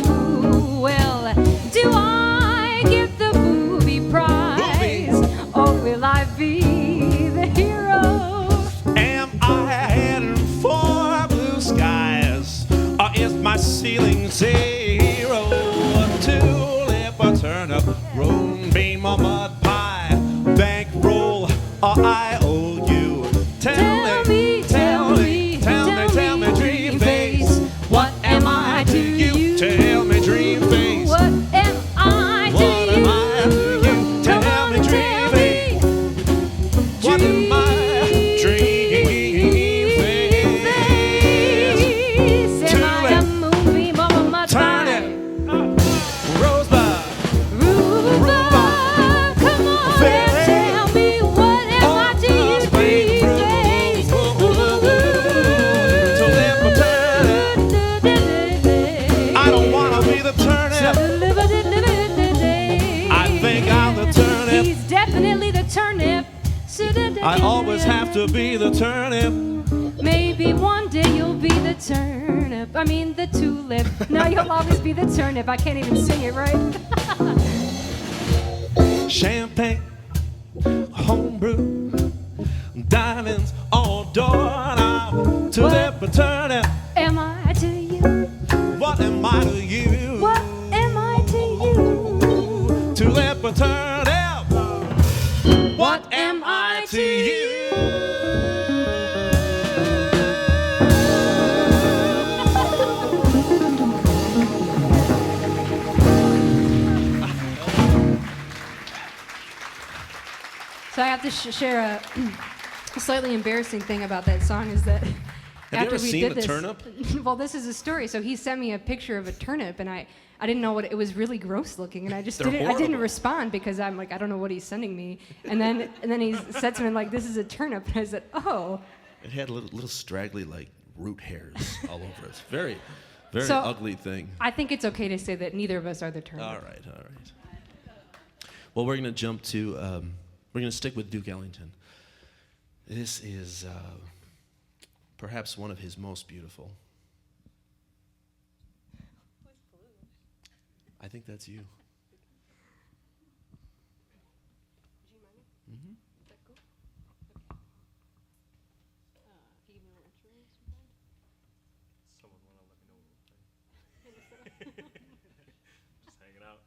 turnip. I think I'm the turnip. He's definitely the turnip. I always have to be the turnip. Maybe one day you'll be the turnip. I mean the tulip. No, you'll always be the turnip. I can't even sing it right. Champagne, homebrew, diamonds on door. I'm tulip and turnip. Am I to you? What am I to you? What am I to you? Tulip and turnip. What am I to you? So I have to share a slightly embarrassing thing about that song is that Have you after ever we seen did a this, turnip? well, this is a story. So he sent me a picture of a turnip, and I didn't know what it was. Really gross looking, and I just They're didn't. I didn't horrible. respond because I'm like, I don't know what he's sending me. And then he said something like, "This is a turnip," and I said, "Oh." It had little straggly like root hairs all over it. Very, very So, ugly thing. I think it's okay to say that neither of us are the turnip. All right. Well, we're gonna jump to. We're gonna stick with Duke Ellington. This is perhaps one of his most beautiful. I think that's you. Mm-hmm. Just hanging out.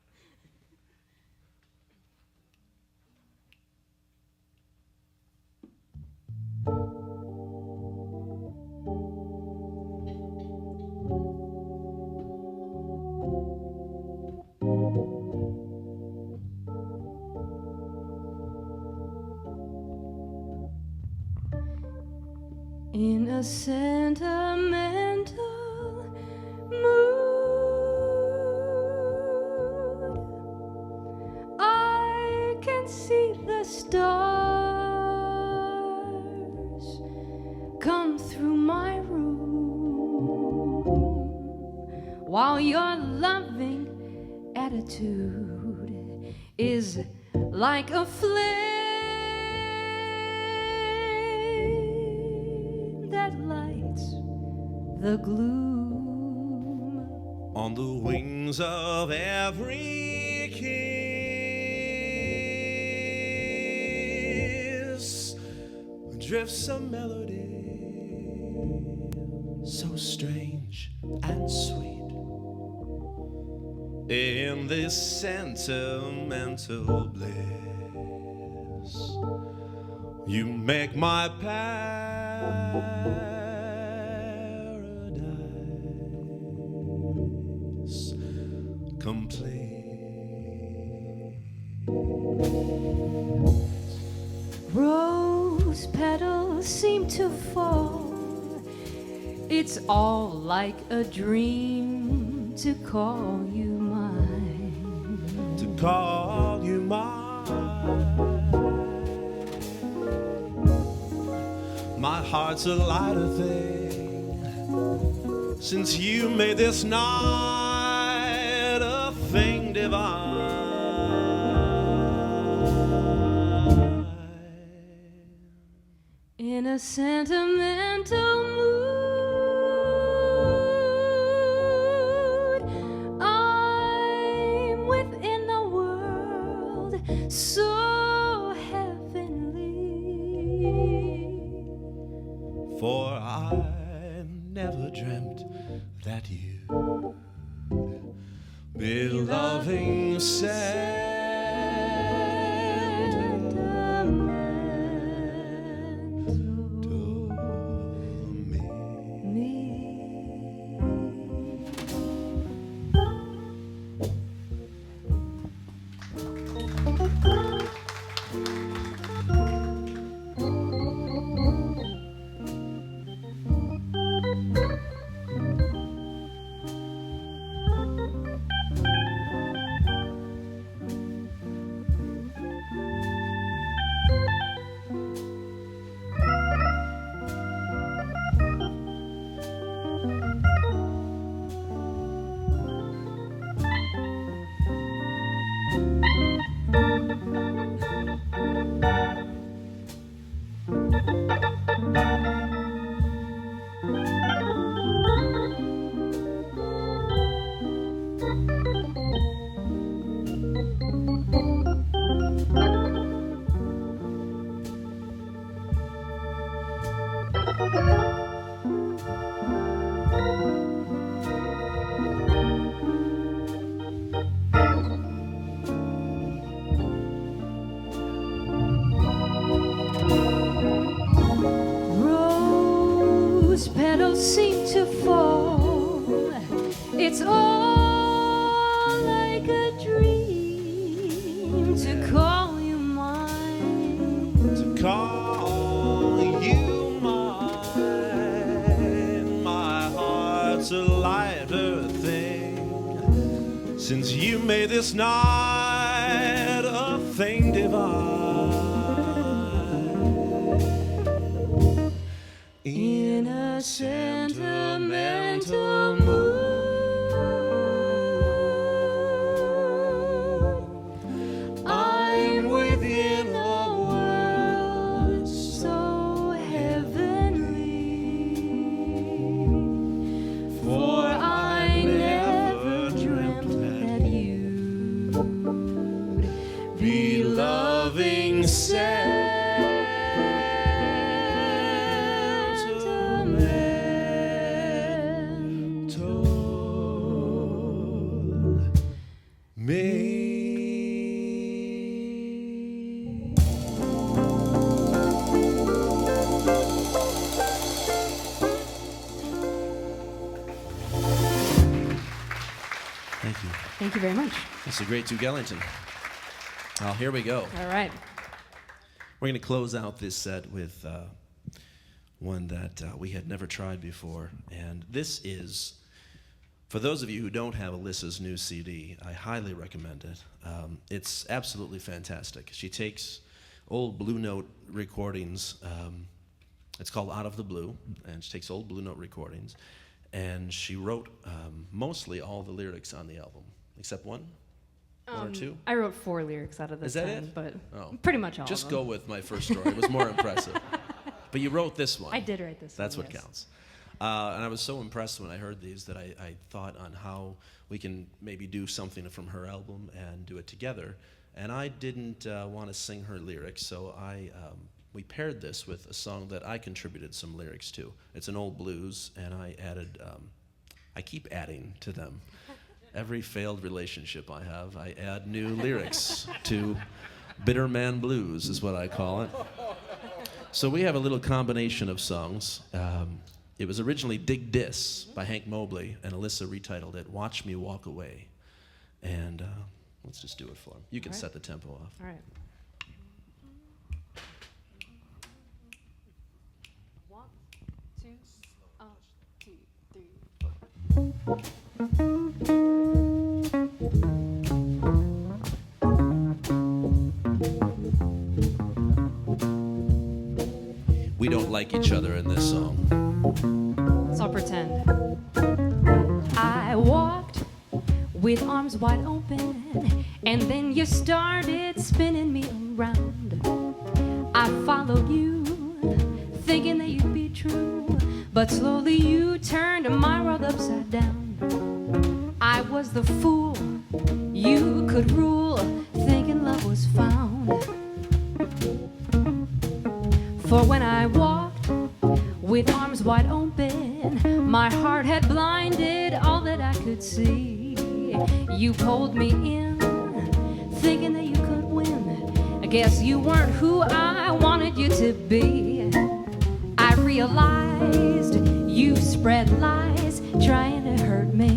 In a sentimental mood, I can see the stars come through my room, while your loving attitude is like a flame that lights the gloom. On the wings of every kiss drifts a melody so strange and sweet. In this sentimental bliss, you make my paradise complete. Rose petals seem to fall. It's all like a dream to call you mine. To call you mine. My heart's a lighter thing since you made this night a thing divine. In a sentimental mood, I'm within a world so heavenly. For I never dreamt that you'd be loving Rose petals seem to fall. It's all like a dream to call you mine. To call you mine, my heart's a lighter thing since you made this night a thing divine. In a sentimental mood, I'm within a world so heavenly. For I never dreamt that you'd be loving Thank you very much. That's a great Ellington. Well, here we go. All right. We're going to close out this set with one that we had never tried before. And this is, for those of you who don't have Alyssa's new CD, I highly recommend it. It's absolutely fantastic. She takes old Blue Note recordings. It's called Out of the Blue, and she takes old Blue Note recordings. And she wrote mostly all the lyrics on the album, except one or two. I wrote 4 lyrics out of the 10, Is that it? but Oh. pretty much all Just of them. go with my first story. It was more impressive. But you wrote this one. I did write this That's one, what yes. counts. And I was so impressed when I heard these that I thought on how we can maybe do something from her album and do it together. And I didn't want to sing her lyrics, so we paired this with a song that I contributed some lyrics to. It's an old blues, and I added, I keep adding to them. Every failed relationship I have, I add new lyrics to Bitter Man Blues, is what I call it. So we have a little combination of songs. It was originally Dig Dis by Hank Mobley, and Alyssa retitled it Watch Me Walk Away. And let's just do it for him. You can set the tempo off. All right. 1, 2, 2, 3, 4. We don't like each other in this song. So I'll pretend. I walked with arms wide open, and then you started spinning me around. I followed you, thinking that you'd be true, but slowly you turned my world upside down. I was the fool you could rule, thinking love was found. For when I walked with arms wide open, my heart had blinded all that I could see. You pulled me in, thinking that you could win. I guess you weren't who I wanted you to be. I realized you spread lies, trying to hurt me.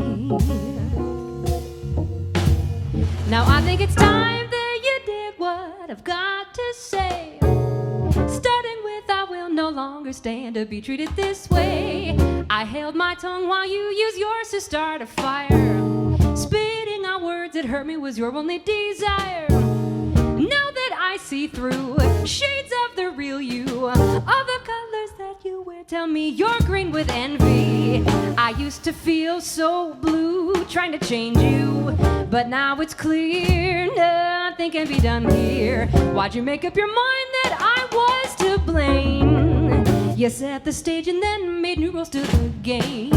Now I think it's time that you did what I've got to say. Starting with I will no longer stand to be treated this way. I held my tongue while you used yours to start a fire. Spitting out words that hurt me was your only desire. Now that I see through shades of the real you, all the colors that you wear tell me you're green with envy. I used to feel so blue trying to change you, but now it's clear nothing can be done here. Why'd you make up your mind that I was to blame? You set the stage and then made new rules to the game.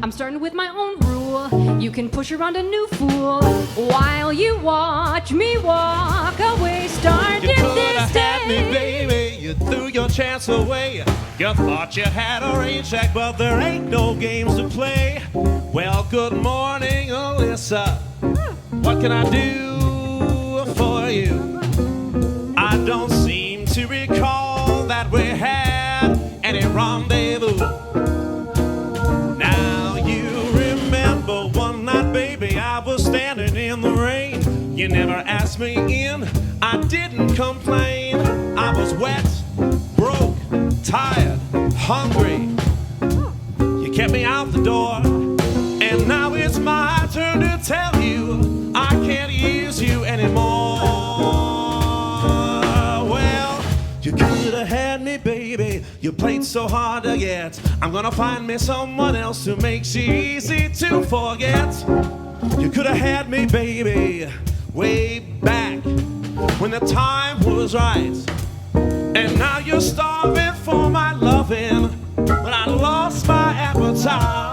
I'm starting with my own rule. You can push around a new fool while you watch me walk away. Started You could this have had me, day. baby. You threw your chance away. You thought you had a rain check, but there ain't no games to play. Well, good morning, Alyssa. What can I do for you? I don't seem to recall that we had any rendezvous. Now you remember one night, baby, I was standing in the rain. You never asked me in, I didn't complain. I was wet, broke, tired, hungry. You kept me out the door, and now it's my turn to tell you I can't use you anymore. Well, you could have had me, baby. You played so hard to get. I'm gonna find me someone else who makes you easy to forget. You could have had me, baby, way back when the time was right. And now you're starving for my loving, but I lost my appetite.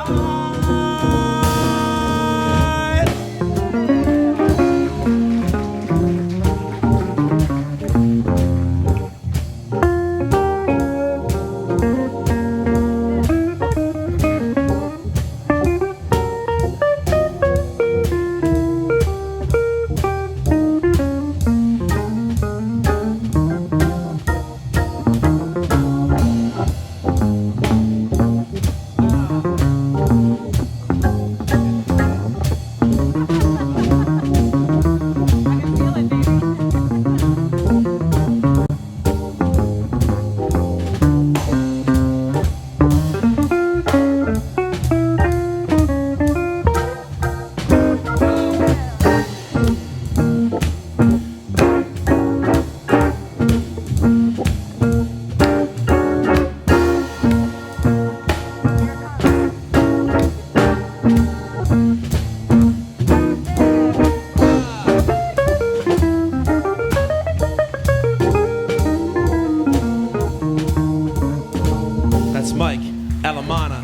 Allemana.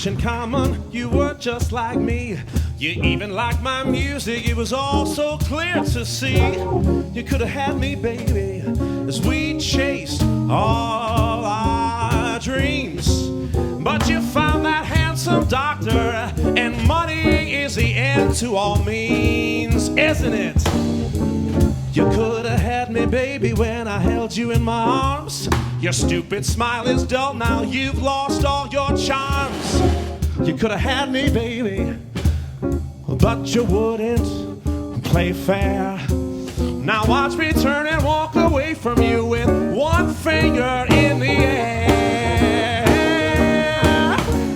In common, you were just like me. You even liked my music, it was all so clear to see. You could have had me, baby, as we chased all our dreams. But you found that handsome doctor, and money is the end to all means, isn't it? You could have had me, baby, when I held you in my arms. Your stupid smile is dull, now you've lost all your charms. You could have had me, baby, but you wouldn't play fair. Now watch me turn and walk away from you with one finger in the air.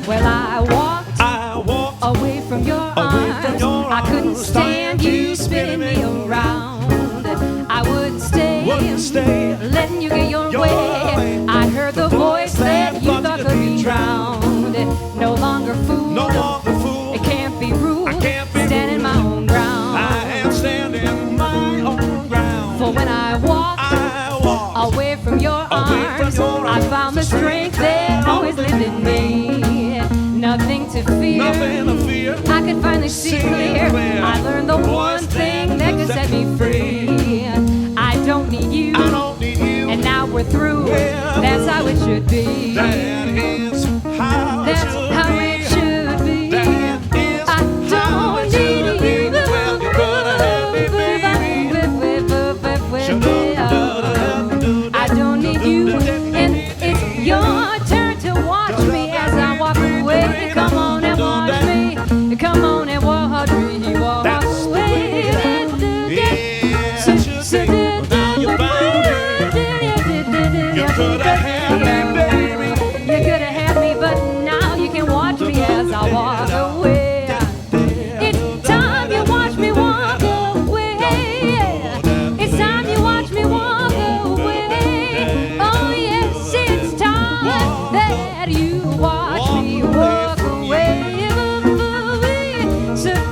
Well, I walked away from your arms. I couldn't stand you spinning me around. I wouldn't stay letting you get your way. I heard the voice that you thought could be drowned. No longer fool. It can't be rude. Standing my own ground. I am standing my own ground. For when I walked away from your arms, I found the strength that always lived in me. Nothing to fear. I could finally see clear. I learned the one thing that could set me free. I don't need you. I don't need you. And now through. That's how it should be. That is how it That's should how be. it should be. That is I how don't it should need be. you. Well, you coulda had me, baby. I don't need you, and it's your turn to watch me as I walk away. Come on and watch me. Come on and watch me walk That's the way away. Yeah, it should be. Now you found it. You coulda had me, baby. You could have had me, but now you can watch me as I walk away. It's time you watch me walk away. It's time you watch me walk away. Oh yes, it's time that you watch me walk away.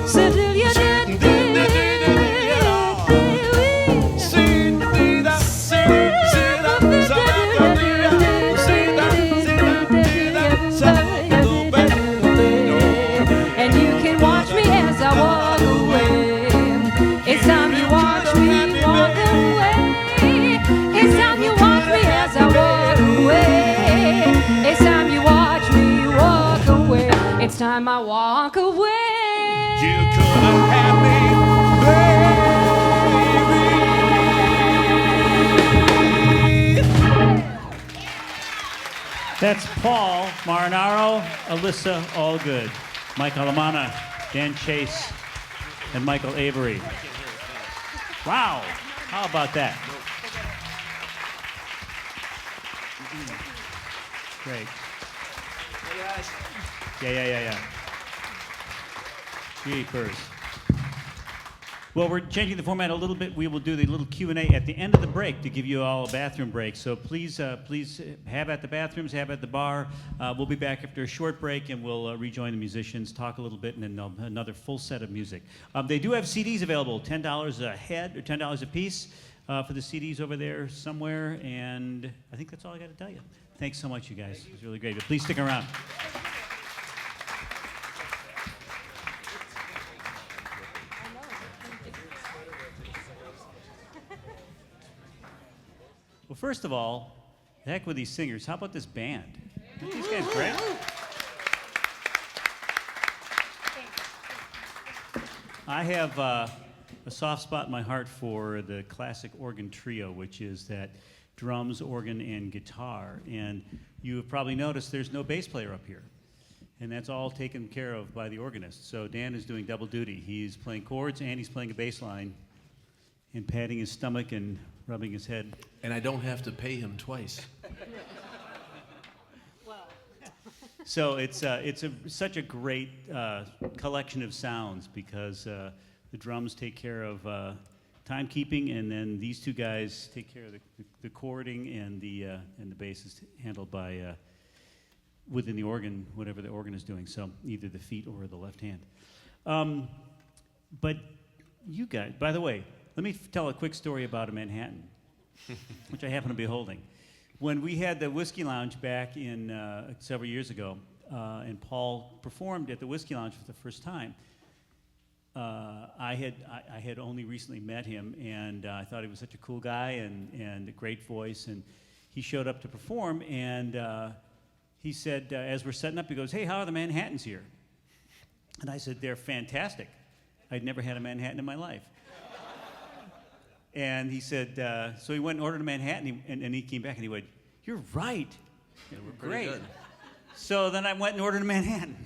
So do you and you can watch me as I walk away. It's time you watch me walk away. It's time you watch me as I walk away. It's time you watch me walk away. It's time I walk away. You coulda had me, baby. That's Paul Marinaro, Alyssa Allgood, Mike Allemana, Dan Chase, and Mikel Avery. Wow, how about that? Great. Yeah. Jeepers. Well, we're changing the format a little bit. We will do the little Q&A at the end of the break to give you all a bathroom break. So please have at the bathrooms, have at the bar. We'll be back after a short break, and we'll rejoin the musicians, talk a little bit, and then another full set of music. They do have CDs available, $10 a head or $10 a piece for the CDs over there somewhere. And I think that's all I got to tell you. Thanks so much, you guys. It was really great. But please stick around. Well, first of all, the heck with these singers. How about this band? Aren't these guys great? I have a soft spot in my heart for the classic organ trio, which is that drums, organ, and guitar. And you have probably noticed there's no bass player up here. And that's all taken care of by the organist. So Dan is doing double duty. He's playing chords and he's playing a bass line and patting his stomach and rubbing his head. And I don't have to pay him twice. So it's such a great collection of sounds because the drums take care of timekeeping, and then these two guys take care of the chording, and the bass is handled by within the organ, whatever the organ is doing. So either the feet or the left hand. But you guys, by the way, let me tell a quick story about a Manhattan, which I happen to be holding. When we had the Whiskey Lounge back in several years ago, and Paul performed at the Whiskey Lounge for the first time, I had only recently met him, and I thought he was such a cool guy and a great voice. And he showed up to perform, and he said, as we're setting up, he goes, "Hey, how are the Manhattans here?" And I said, "They're fantastic. I'd never had a Manhattan in my life." And he said, so he went and ordered a Manhattan, and he came back and he went, "You're right. Yeah, we're Pretty great." good. So then I went and ordered a Manhattan.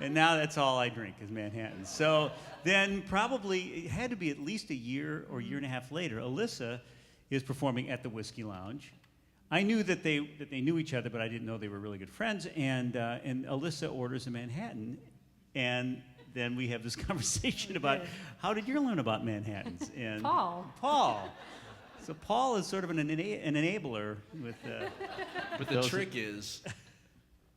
And now that's all I drink is Manhattan. So then probably, it had to be at least a year or year and a half later, Alyssa is performing at the Whiskey Lounge. I knew that they knew each other, but I didn't know they were really good friends. And Alyssa orders a Manhattan, and then we have this conversation about how did you learn about Manhattans? And Paul. So Paul is sort of an enabler with. But the those- trick is,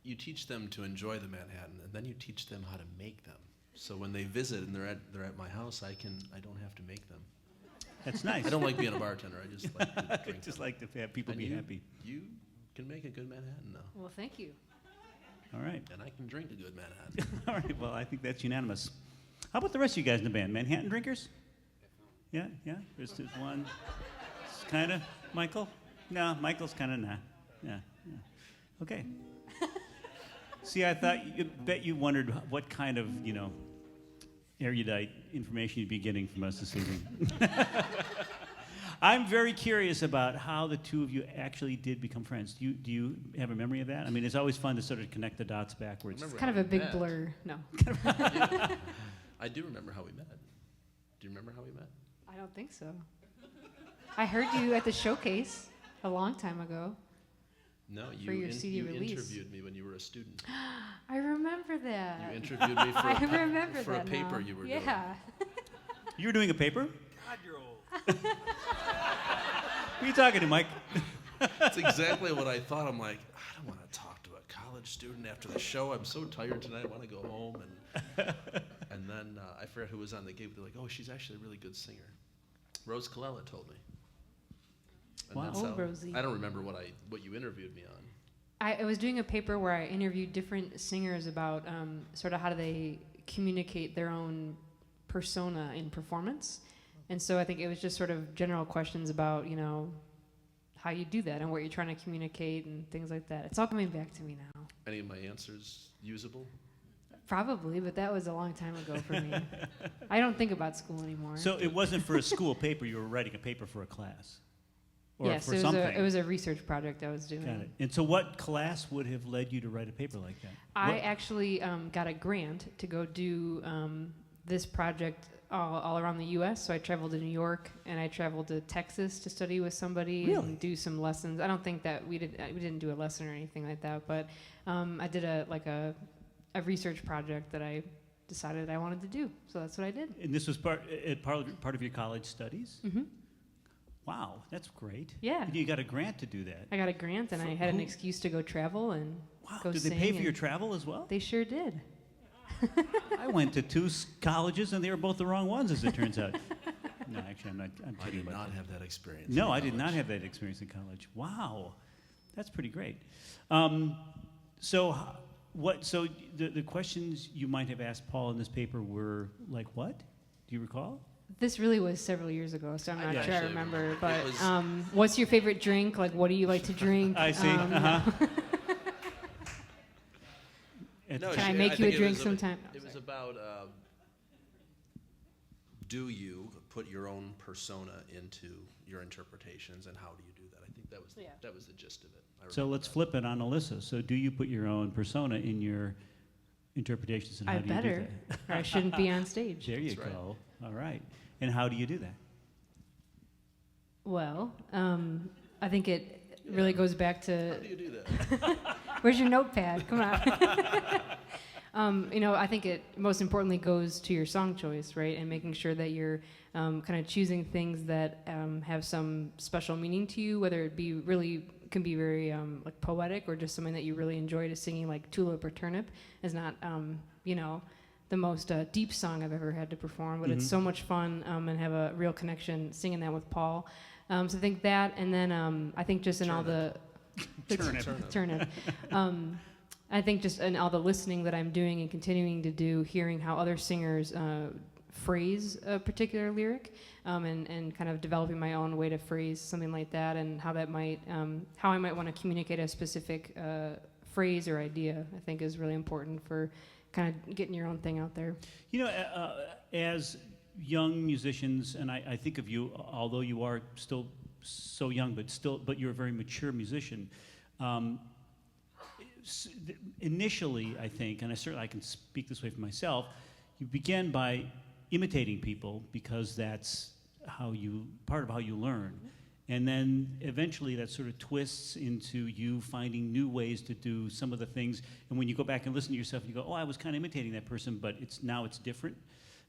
you teach them to enjoy the Manhattan, and then you teach them how to make them. So when they visit and they're at my house, I don't have to make them. That's nice. I don't like being a bartender. I just like to I drink just them. like to have people And be you, happy. You can make a good Manhattan, though, Well, thank you. All right. and I can drink a good Manhattan. All right. Well, I think that's unanimous. How about the rest of you guys in the band? Manhattan drinkers? Yeah. There's one. Kind of. Michael? No, Michael's kind of nah. Yeah. Okay. See, I bet you wondered what kind of, erudite information you'd be getting from us this evening. I'm very curious about how the two of you actually did become friends. Do you have a memory of that? I mean, it's always fun to sort of connect the dots backwards. It's kind of a big blur. No. I do remember how we met. Do you remember how we met? I don't think so. I heard you at the showcase a long time ago. No, For your CD release. interviewed me when you were a student. I remember that. You interviewed me for, I remember for that a paper now. you were doing. Yeah. You were doing a paper? God, you're old. Who are you talking to, Mike? That's exactly what I thought. I'm like, I don't want to talk to a college student after the show. I'm so tired tonight. I want to go home. And then I forgot who was on the gig. They're like, oh, she's actually a really good singer. Rose Colella told me. And Wow. that's Oh, how- Rosie. I don't remember what you interviewed me on. I was doing a paper where I interviewed different singers about sort of how do they communicate their own persona in performance. And so I think it was just sort of general questions about, how you do that and what you're trying to communicate and things like that. It's all coming back to me now. Any of my answers usable? Probably, but that was a long time ago for me. I don't think about school anymore. So it wasn't for a school paper. You were writing a paper for a class. Or yes, for it something. was a research project I was doing. Got it. And so what class would have led you to write a paper like that? I actually got a grant to go do this project all around the U.S. So I traveled to New York and I traveled to Texas to study with somebody Really? and do some lessons. I don't think that we didn't do a lesson or anything like that, but I did a research project that I decided I wanted to do. So that's what I did. And this was part of your college studies? Mm-hmm. Wow, that's great. Yeah. And you got a grant to do that. I got a grant and I had an excuse to go travel and Wow. go Did they sing. pay for your and travel as well? They sure did. I went to two colleges and they were both the wrong ones, as it turns out. No, actually, I'm I kidding did about not that. have that experience. No, in I did not college. have that experience in college. Wow, that's pretty great. So the questions you might have asked Paul in this paper were like what? Do you recall? This really was several years ago, so I'm not Yeah, sure I actually, remember. it But was- what's your favorite drink? Like, what do you like to drink? I see. Uh-huh. No, Can I she- make you think a it drink was sometime? It was about do you put your own persona into your interpretations, and how do you do that? I think that was the gist of it. I So remember let's that. flip it on Alyssa. So do you put your own persona in your interpretations, and how I do you better, do that? or I shouldn't be on stage. There you That's right. go. All right. And how do you do that? Well, I think it really goes back to How do you do that? where's your notepad? Come on. I think it most importantly goes to your song choice, right? And making sure that you're kind of choosing things that have some special meaning to you, whether it be can be very like poetic or just something that you really enjoy to singing, like Tulip or Turnip is not, the most deep song I've ever had to perform, but it's so much fun and have a real connection singing that with Paul. So I think that, and then I think just in all the Turnip. I think just in all the listening that I'm doing and continuing to do, hearing how other singers phrase a particular lyric, and kind of developing my own way to phrase something like that, and how that might, how I might want to communicate a specific phrase or idea, I think is really important for kind of getting your own thing out there. As young musicians, and I think of you, although you are still so young, but you're a very mature musician. Initially, I think, and I can speak this way for myself, you begin by imitating people because that's part of how you learn. And then eventually that sort of twists into you finding new ways to do some of the things. And when you go back and listen to yourself, you go, oh, I was kind of imitating that person, but now it's different,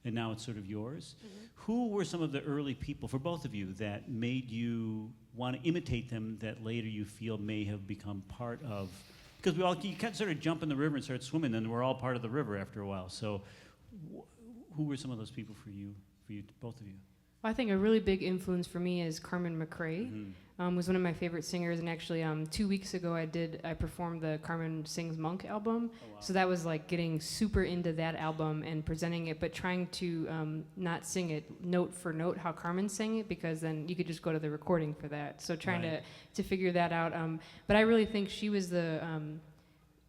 and now it's sort of yours. Mm-hmm. Who were some of the early people, for both of you, that made you want to imitate them that later you feel may have become part of? Because you can't sort of jump in the river and start swimming, then we're all part of the river after a while. So who were some of those people for you, both of you? Well, I think a really big influence for me is Carmen McRae. Was one of my favorite singers, and actually 2 weeks ago I performed the Carmen Sings Monk album. Oh, wow. So that was like getting super into that album and presenting it, but trying to not sing it note for note how Carmen sang it, because then you could just go to the recording for that. So trying Right. to figure that out. But I really think she was the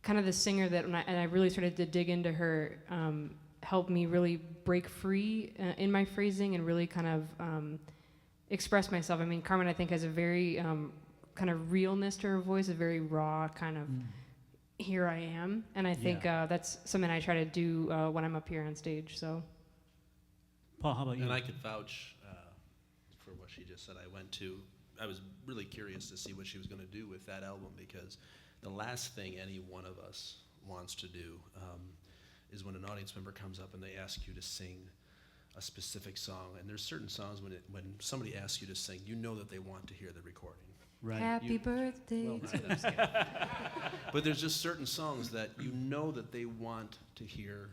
kind of the singer that, and I really started to dig into her, helped me really break free in my phrasing and really kind of express myself. I mean, Carmen, I think, has a very kind of realness to her voice, a very raw kind of here I am. And I think that's something I try to do when I'm up here on stage. So, Paul, how about you? And I could vouch for what she just said. I was really curious to see what she was going to do with that album, because the last thing any one of us wants to do is when an audience member comes up and they ask you to sing a specific song. And there's certain songs when somebody asks you to sing, you know that they want to hear the recording. Right. happy birthday. But there's just certain songs that you know that they want to hear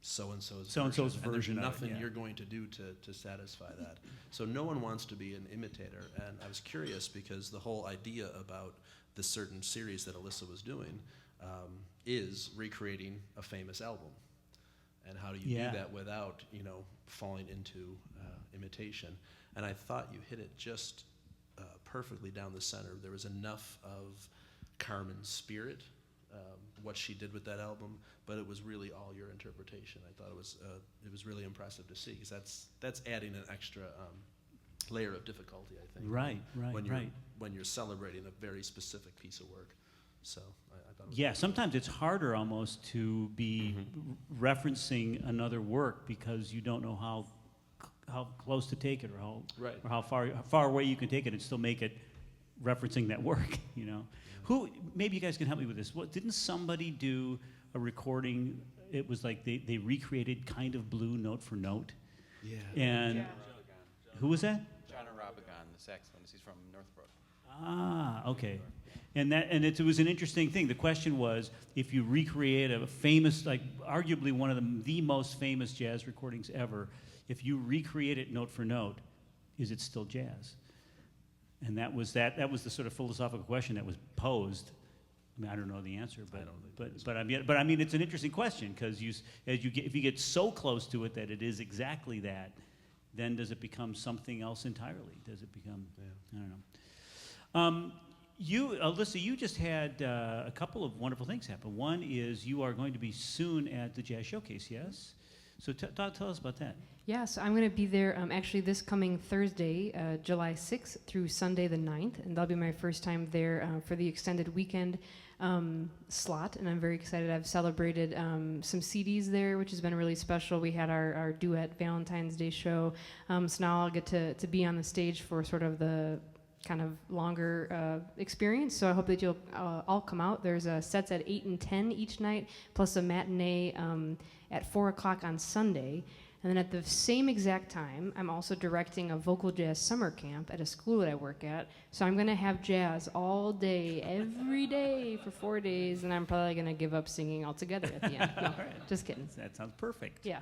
so-and-so's So-and-so's version, version and of there's it, nothing yeah. you're going to do to satisfy that. So no one wants to be an imitator, and I was curious because the whole idea about this certain series that Alyssa was doing is recreating a famous album. And how do you Yeah. do that without, falling into imitation? And I thought you hit it just perfectly down the center. There was enough of Carmen's spirit, what she did with that album, but it was really all your interpretation. I thought it was really impressive to see, because that's adding an extra layer of difficulty, I think. Right. When you're celebrating a very specific piece of work. So I thought it was Yeah, sometimes it's harder almost to be referencing another work because you don't know how close to take it, or how far away you can take it and still make it referencing that work. Who, maybe you guys can help me with this. Didn't somebody do a recording? It was like they recreated Kind of Blue note for note. Yeah. And who was that? John Arabigan, the saxophonist. He's from Northbrook. Ah, okay. And it was an interesting thing. The question was, if you recreate a famous, like arguably one of the most famous jazz recordings ever, if you recreate it note for note, is it still jazz? And that was the sort of philosophical question that was posed. I mean, I don't know the answer, but I mean, it's an interesting question, because if you get so close to it that it is exactly that, then does it become something else entirely? Does it become? I don't know. Alyssa, you just had a couple of wonderful things happen. One is you are going to be soon at the Jazz Showcase, yes? So tell us about that. Yeah, so I'm going to be there actually this coming Thursday, July 6th through Sunday the 9th, and that'll be my first time there for the extended weekend slot, and I'm very excited. I've celebrated some CDs there, which has been really special. We had our duet Valentine's Day show, so now I'll get to be on the stage for sort of the kind of longer experience, so I hope that you'll all come out. There's sets at 8 and 10 each night, plus a matinee at 4 o'clock on Sunday. And then at the same exact time, I'm also directing a vocal jazz summer camp at a school that I work at. So I'm going to have jazz all day, every day for 4 days, and I'm probably going to give up singing altogether at the end. No, just kidding. That sounds perfect. Yeah.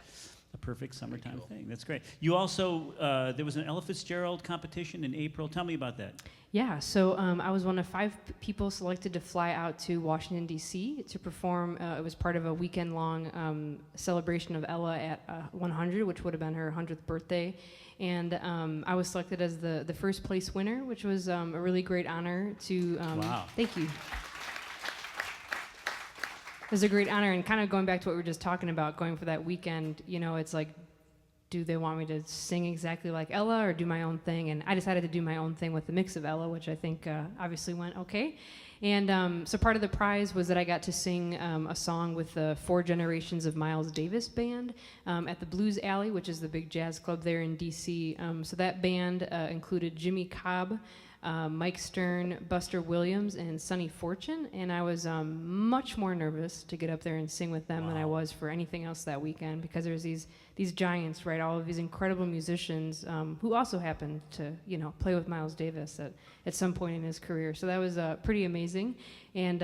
A perfect summertime thing. That's great. You also, there was an Ella Fitzgerald competition in April. Tell me about that. Yeah, so I was one of 5 people selected to fly out to Washington, D.C. to perform. It was part of a weekend-long celebration of Ella at 100, which would have been her 100th birthday. And I was selected as the first place winner, which was a really great honor to... Wow. Thank you. It was a great honor, and kind of going back to what we were just talking about, going for that weekend, it's like, do they want me to sing exactly like Ella or do my own thing? And I decided to do my own thing with the mix of Ella, which I think obviously went okay. And so part of the prize was that I got to sing a song with the 4 Generations of Miles Davis band at the Blues Alley, which is the big jazz club there in D.C. So that band included Jimmy Cobb, Mike Stern, Buster Williams, and Sonny Fortune, and I was much more nervous to get up there and sing with them than I was for anything else that weekend, because there's these giants, right? All of these incredible musicians who also happened to, play with Miles Davis at some point in his career. So that was pretty amazing, and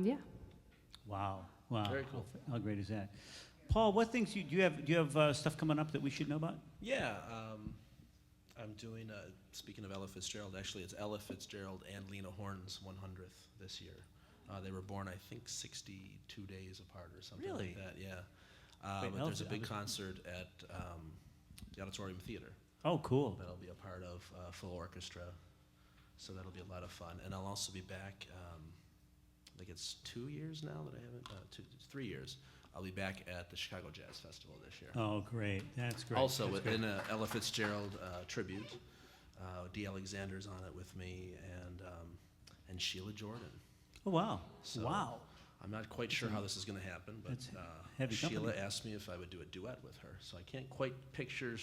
yeah. Wow. Very cool. How great is that? Paul, what things do you have stuff coming up that we should know about? Yeah, I'm doing, speaking of Ella Fitzgerald, actually it's Ella Fitzgerald and Lena Horne's 100th this year. They were born, I think, 62 days apart or something Really? like that, yeah. Wait, But there's a Elvis- big concert at the Auditorium Theater Oh, cool. that'll be a part of full orchestra, so that'll be a lot of fun. And I'll also be back, I think it's 2 years now that I haven't, 3 years. I'll be back at the Chicago Jazz Festival this year. Oh, great. That's great. Also, That's great. in a Ella Fitzgerald tribute, Dee Alexander's on it with me, and Sheila Jordan. Oh, wow. So Wow. I'm not quite sure how this is going to happen, but That's heavy Sheila company. asked me if I would do a duet with her. So I can't quite picture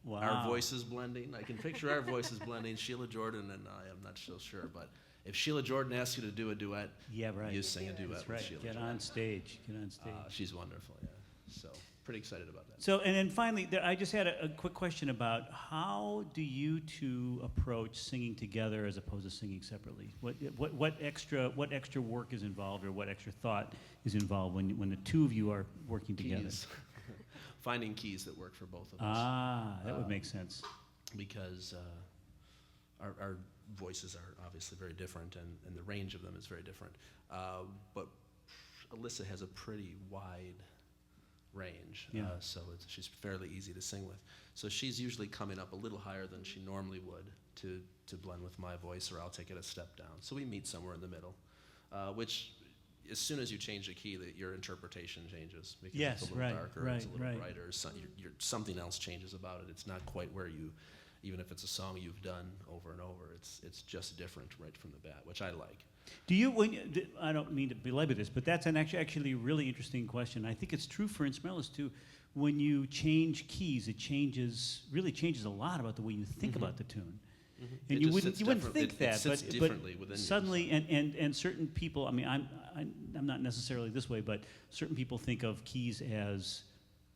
Wow. our voices blending. I can picture our voices blending. Sheila Jordan and I am not so sure, but if Sheila Jordan asks you to do a duet, Yeah, right. you sing a duet That's with right. Sheila Get Jordan. on stage. Get on stage. She's wonderful, yeah. So pretty excited about that. So, and then finally, I just had a quick question about how do you two approach singing together as opposed to singing separately? What extra work is involved, or what extra thought is involved when the two of you are working together? Keys. Finding keys that work for both of us. Ah, that would make sense. Because our voices are obviously very different, and the range of them is very different. But Alyssa has a pretty wide range, Yeah. so she's fairly easy to sing with. So she's usually coming up a little higher than she normally would to blend with my voice, or I'll take it a step down. So we meet somewhere in the middle, which as soon as you change the key, your interpretation changes. Because Yes, it's a little right, darker, right, it's a little right. brighter, something else changes about it. It's not quite where you, even if it's a song you've done over and over, it's just different right from the bat, which I like. Do you, I don't mean to belabor this, but that's an actually really interesting question. I think it's true for instrumentalists too. When you change keys, it really changes a lot about the way you think about the tune. Mm-hmm. And It you just wouldn't sits think different- that, it sits differently within but you, suddenly, and certain people, I mean, I'm not necessarily this way, but certain people think of keys as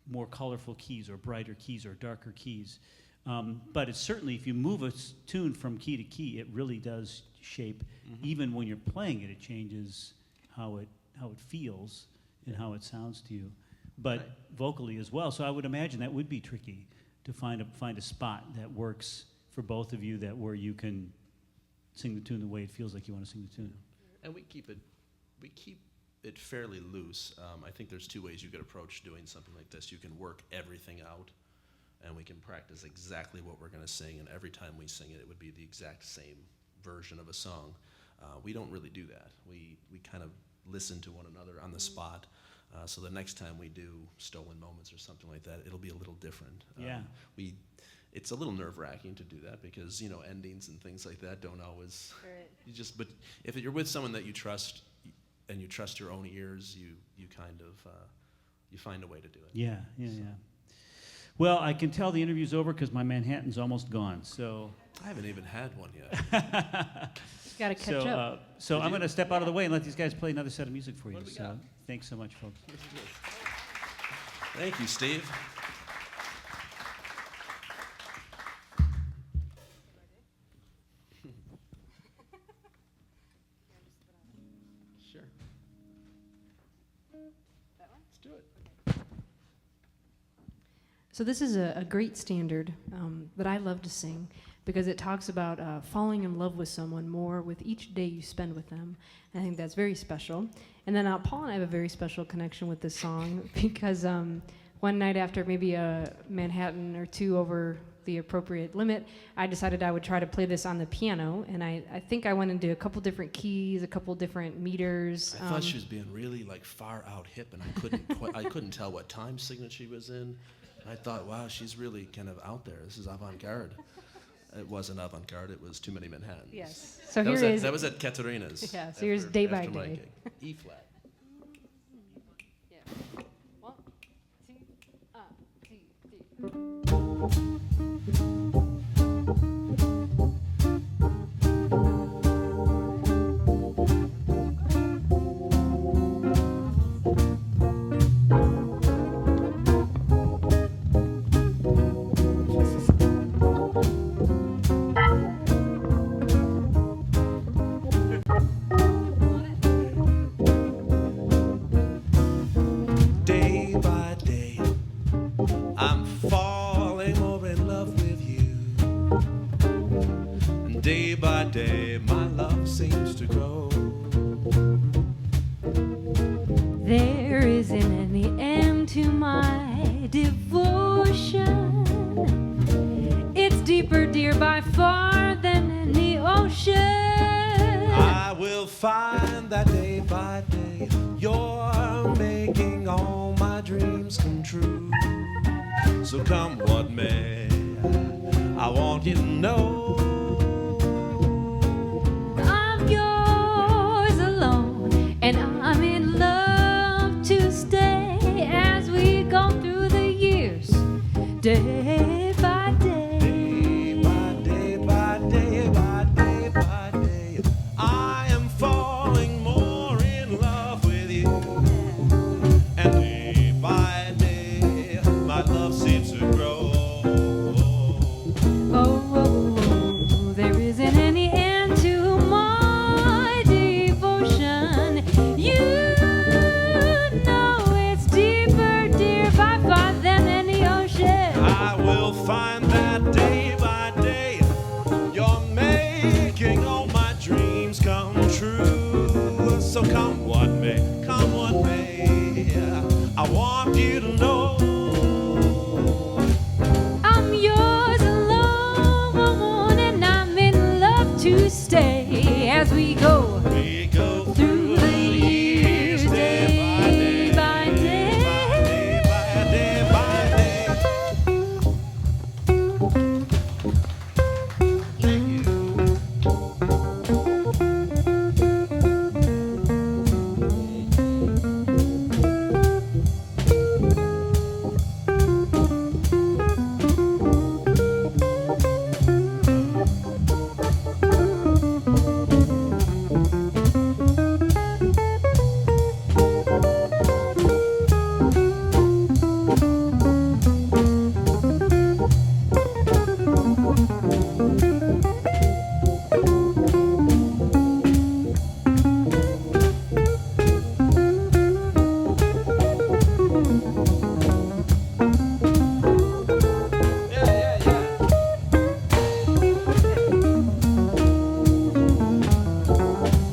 more colorful keys, or brighter keys, or darker keys. But it's certainly, if you move a tune from key to key, it really does shape. Even when you're playing it, it changes how it feels and how it sounds to you. But Right. vocally as well. So I would imagine that would be tricky to find a spot that works for both of you, where you can sing the tune the way it feels like you want to sing the tune. And we keep it fairly loose. I think there's two ways you could approach doing something like this. You can work everything out, and we can practice exactly what we're going to sing, and every time we sing it, it would be the exact same version of a song. We don't really do that. We kind of listen to one another on the spot, so the next time we do Stolen Moments or something like that, it'll be a little different. Yeah. It's a little nerve-wracking to do that because, endings and things like that don't always, but if you're with someone that you trust and you trust your own ears, you kind of, you find a way to do it. Yeah. Well, I can tell the interview's over because my Manhattan's almost gone. So, I haven't even had one yet. Got to catch up. So I'm going to step out of the way and let these guys play another set of music for you. What do we So got? thanks so much, folks. Thank you, Steve. Sure. Let's do it. So this is a great standard that I love to sing because it talks about falling in love with someone more with each day you spend with them. And I think that's very special. And then Paul and I have a very special connection with this song because one night after maybe a Manhattan or two over the appropriate limit, I decided I would try to play this on the piano. And I think I went into a couple different keys, a couple different meters. I thought she was being really far out hip, and I couldn't tell what time signature she was in. I thought, wow, she's really kind of out there. This is avant-garde. It wasn't avant-garde. It was Too Many Manhattans. Yes. So that here is. that was at Katerina's. Yeah, so here's Day by after my Day. gig. E flat. Yeah. 1, 2, 3. Day by day, I'm falling more in love with you. you to know. I'm yours alone, and I'm in love to stay as we go through the years, day by day. Day by day by day by day by day, I am falling more in love with you. And day by day, my love seems to grow. Oh, there isn't any end to my devotion. You know it's deeper, dear, by far than any ocean. I will find that day by day, you're making all my dreams come true. So come what may, I want you to know. I'm yours alone, and I'm in love to stay as we go We go through the years, day by day. day by day.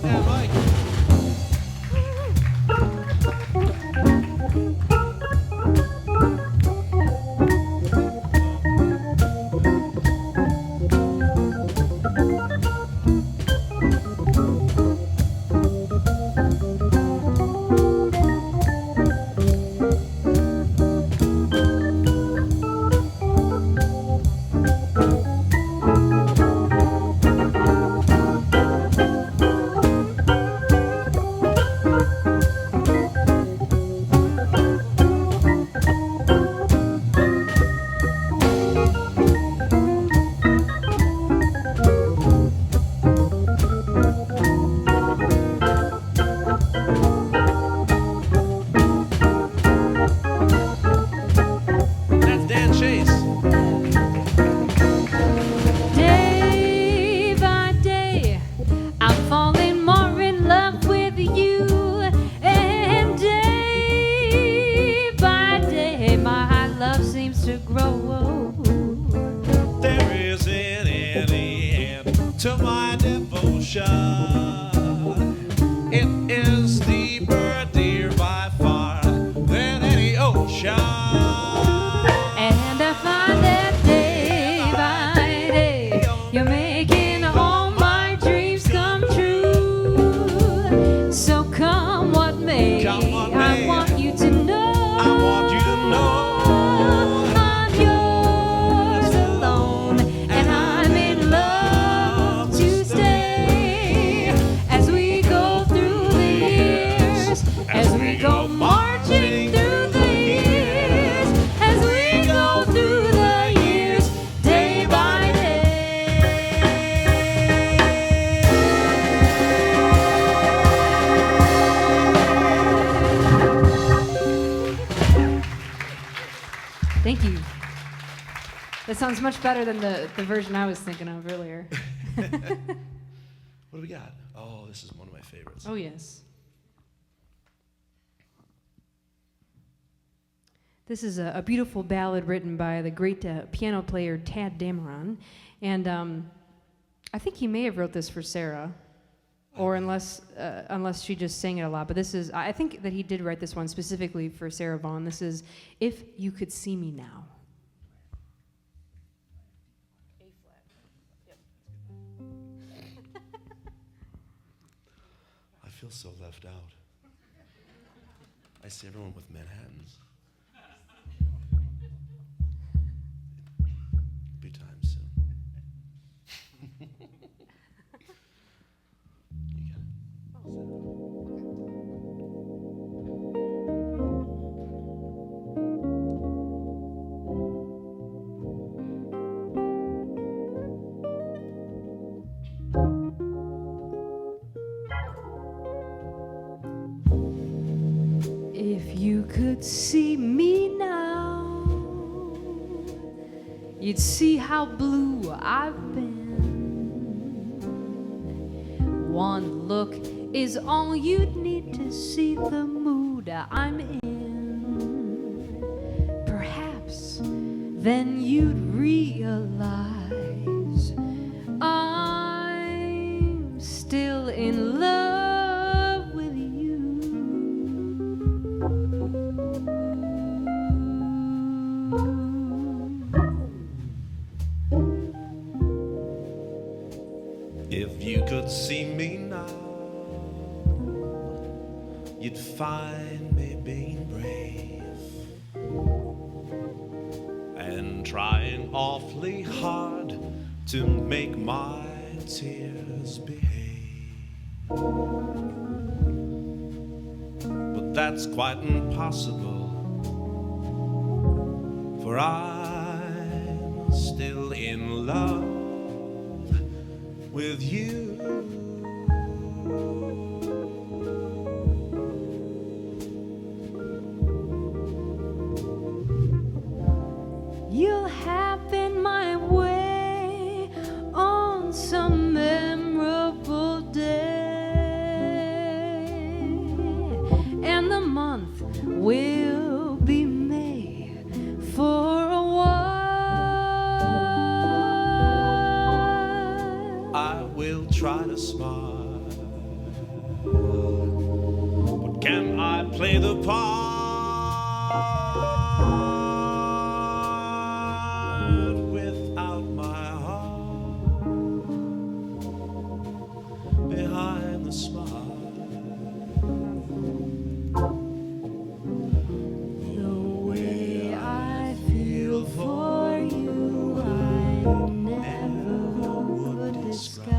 Yeah, Mike. That's Dan Chase. Day by day, I'm falling more in love with you, and day by day, my love seems to grow. There isn't any end to my devotion. It is deeper, dear, by far than any ocean. And I find that day by day, you're making all my dreams come true. So come what may, Come what I may. want you to know. I want you to know. I'm yours alone, and I'm in love to stay as we go through the years, as we go marching through the years, as we go through the years, day by day. Thank you. That sounds much better than the version I was thinking of earlier. What do we got? Oh, this is one of my favorites. Oh, yes. This is a beautiful ballad written by the great piano player Tad Dameron. And I think he may have wrote this for Sarah, or unless she just sang it a lot. But this is, I think that he did write this one specifically for Sarah Vaughan. This is If You Could See Me Now. I feel so left out. I see everyone with Manhattans. Be time soon. could see me now, you'd see how blue I've been. One look is all you'd need to see the mood I'm in. Perhaps then you'd realize I'm still in love with you. If you could see me now, you'd find me being brave and trying awfully hard to make my tears behave. But that's quite impossible, for I'm still in love with you. You'll happen my way on some memorable day, and the month will be May for a while. I will try to smile, but can I play the part without my heart behind the smile? The way I feel for you, I never would disguise.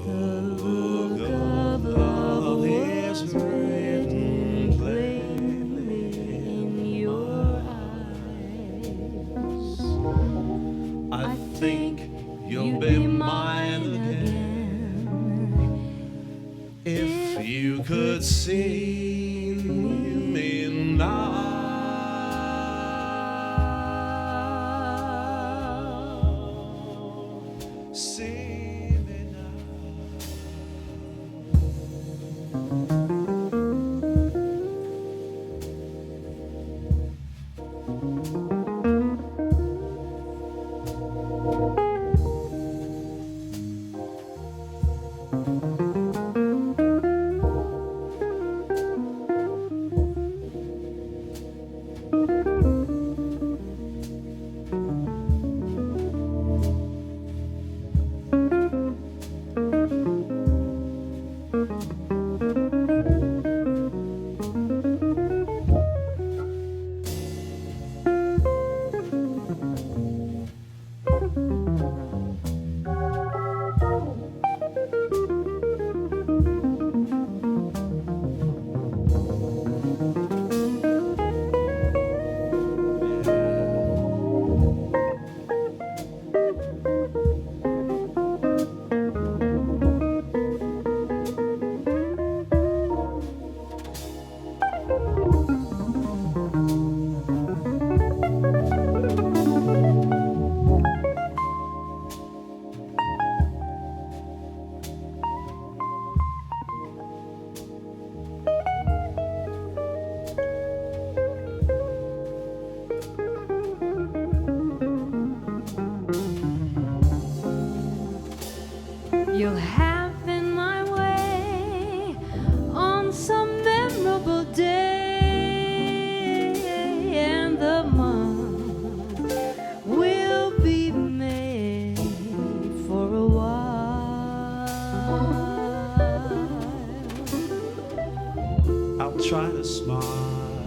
The look of love is written plainly in your eyes. I think you'll be mine again if you could see me now. See me now. You'll happen my way on some memorable day, and the month will be May for a while. I'll try to smile,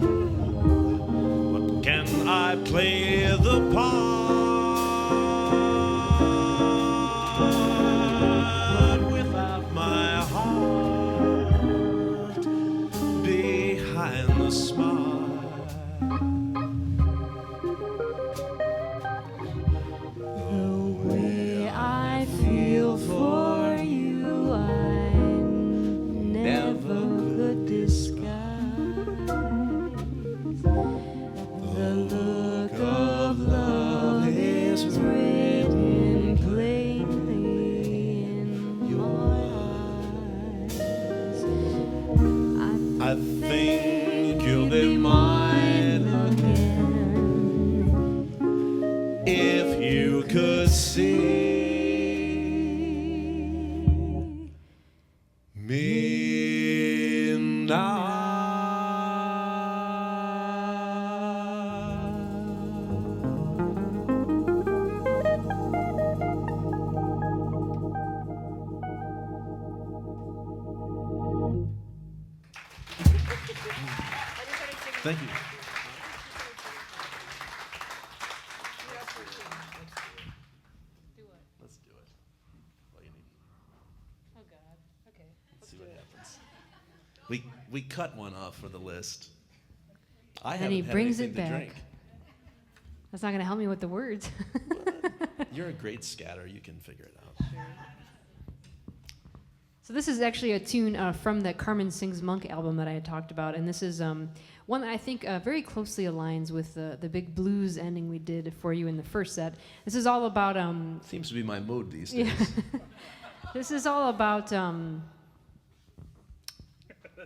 but can I play the part without my heart behind the smile? The way I feel for you, I never could I think you'll be mine again. If you could see me now. Thank you. Let's do it. What do you need? Oh, God. Okay. Let's see what happens. We cut one off for the list. I And haven't he had brings anything it to back. drink. That's not going to help me with the words. You're a great scatter. You can figure it out. So this is actually a tune from the Carmen Sings Monk album that I had talked about, and this is one that I think very closely aligns with the big blues ending we did for you in the first set. This is all about Seems to be my mood these days. yeah. This is all about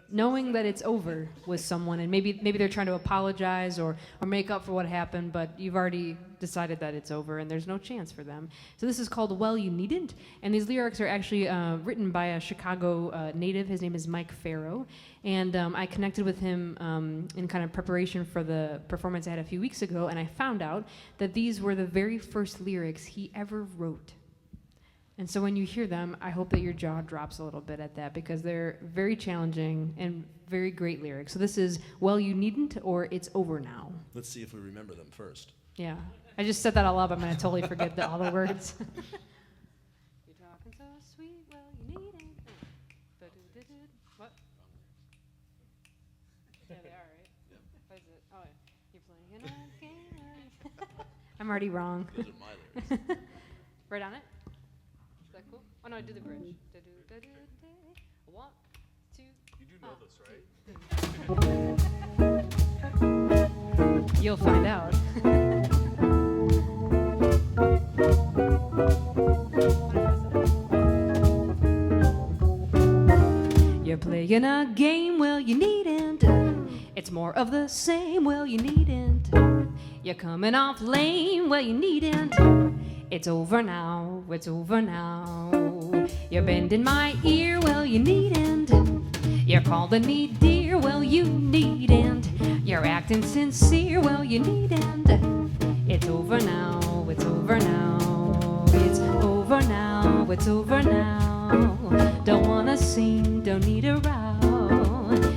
knowing that it's over with someone, and maybe they're trying to apologize or make up for what happened, but you've already decided that it's over and there's no chance for them. So this is called Well You Needn't, and these lyrics are actually written by a Chicago native. His name is Mike Farrow, and I connected with him in kind of preparation for the performance I had a few weeks ago, and I found out that these were the very first lyrics he ever wrote. And so when you hear them, I hope that your jaw drops a little bit at that, because they're very challenging and very great lyrics. So this is Well You Needn't, or It's Over Now. Let's see if we remember them first. Yeah. I just set that all up. I'm going to totally forget all the words. You're talking so sweet, well, you needn't. What? Yeah, they are, right? Yep. What is it? Oh, yeah. You're playing a game. I'm already wrong. Those are my lyrics. Right on it? Is that cool? Oh, no, do the bridge. 1, 2. You do know this, right? You'll find out. You're playing a game, well, you needn't. It's more of the same, well, you needn't. You're coming off lame, well, you needn't. It's over now, it's over now. You're bending my ear, well, you needn't. You're calling me dear, well, you needn't. You're acting sincere, well, you needn't. It's over now, it's over now. It's over now, it's over now. Don't wanna sing, don't need a row.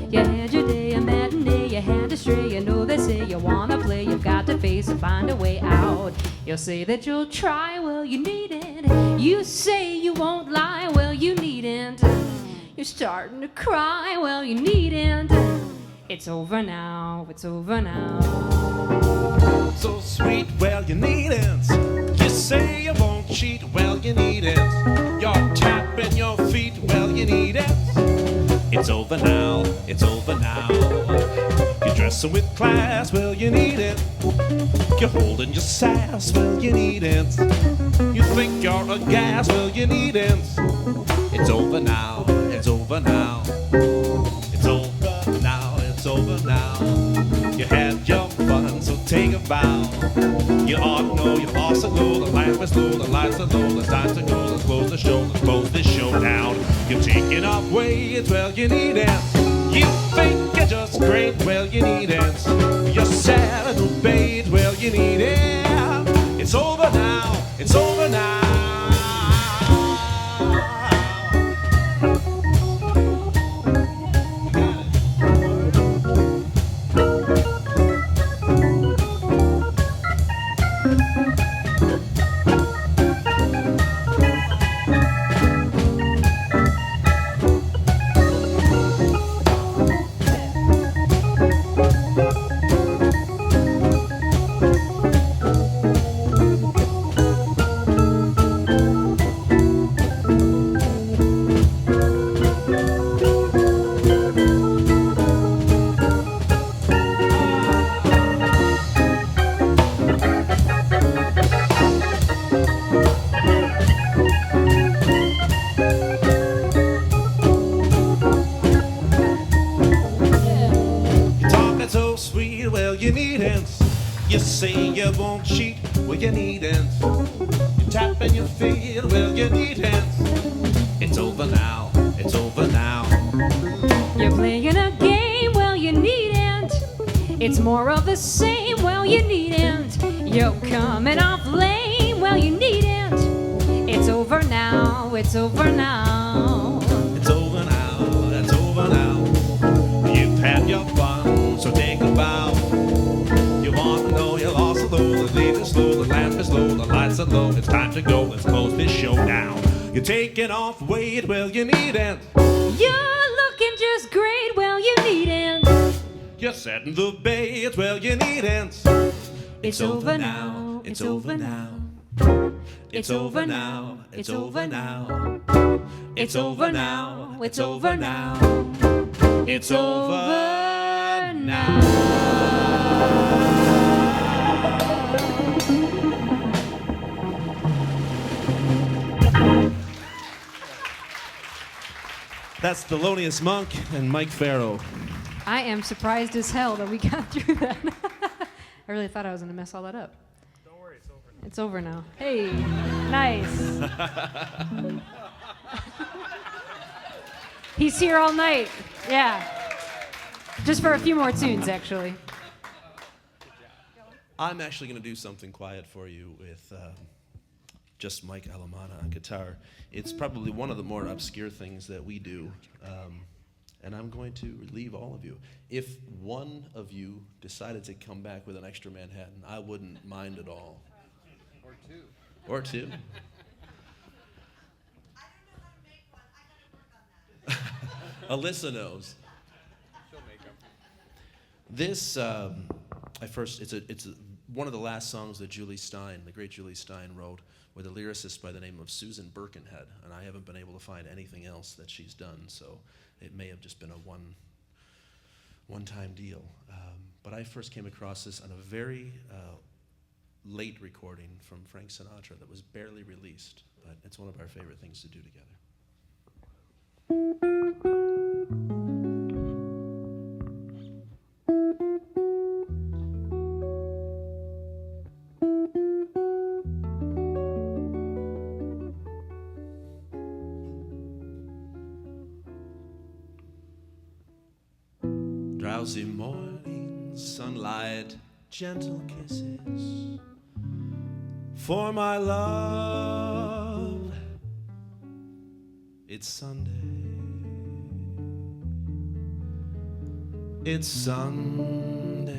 You had your day, a matinee, you had to stray. You know they say you wanna play, you've got to face and find a way out. You'll say that you'll try, well, you needn't. You say you won't lie, well, you needn't. You're starting to cry, well, you needn't. It's over now, it's over now. So sweet, well, you needn't. You say you won't cheat, well, you needn't. You're tapping your feet, well, you needn't. It's over now, it's over now. You're dressing with class, well, you needn't. You're holding your sass, well, you needn't. You think you're a gas, well, you needn't. It's over now, it's over now. It's over now, it's over now. You had your fun, so take a bow. You ought to know your lost a glow. The lamp is low, the lights are low. It's time to go, let's close the show, let's close this show down. You're taking off weight, well, you need it. You think you're just great, well, you need it. You're sad and obeyed, well, you need it. It's over now, it's over now. well, you needn't. You say you won't cheat, well, you needn't. You tap and you feet, well, you needn't. It's over now, it's over now. You're playing a game, well, you needn't. It's more of the same, well, you needn't. You're coming off lame, well, you needn't. It's over now, it's over now. It's over now, it's over now. You've had your fun, so take a bow. You want to know you lost a low, the lead is slow, the lamp is low, the lights are low. It's time to go, let's close this show now. You're taking off weight, well, you needn't. You're looking just great, well, you needn't. You're setting the bait, well, you needn't. It's over now, it's over now. it's over now, it's over now. It's over now, it's over now. It's over now. That's Thelonious Monk and Mike Farrow. I am surprised as hell that we got through that. I really thought I was going to mess all that up. Don't worry, it's over now. It's over now. Hey, nice. He's here all night. Yeah. Just for a few more tunes, actually. I'm actually going to do something quiet for you with just Mike Allemana on guitar. It's probably one of the more obscure things that we do, and I'm going to relieve all of you. If one of you decided to come back with an extra Manhattan, I wouldn't mind at all. Or two. Or two. I don't know how to make one. I gotta work on that. Alyssa knows. She'll make them. This, it's one of the last songs that Julie Stein, the great Julie Stein, wrote with a lyricist by the name of Susan Birkenhead, and I haven't been able to find anything else that she's done, so it may have just been a one-time deal. But I first came across this on a very late recording from Frank Sinatra that was barely released, but it's one of our favorite things to do together. Drowsy morning, sunlight, gentle kisses for my love. It's Sunday. It's Sunday.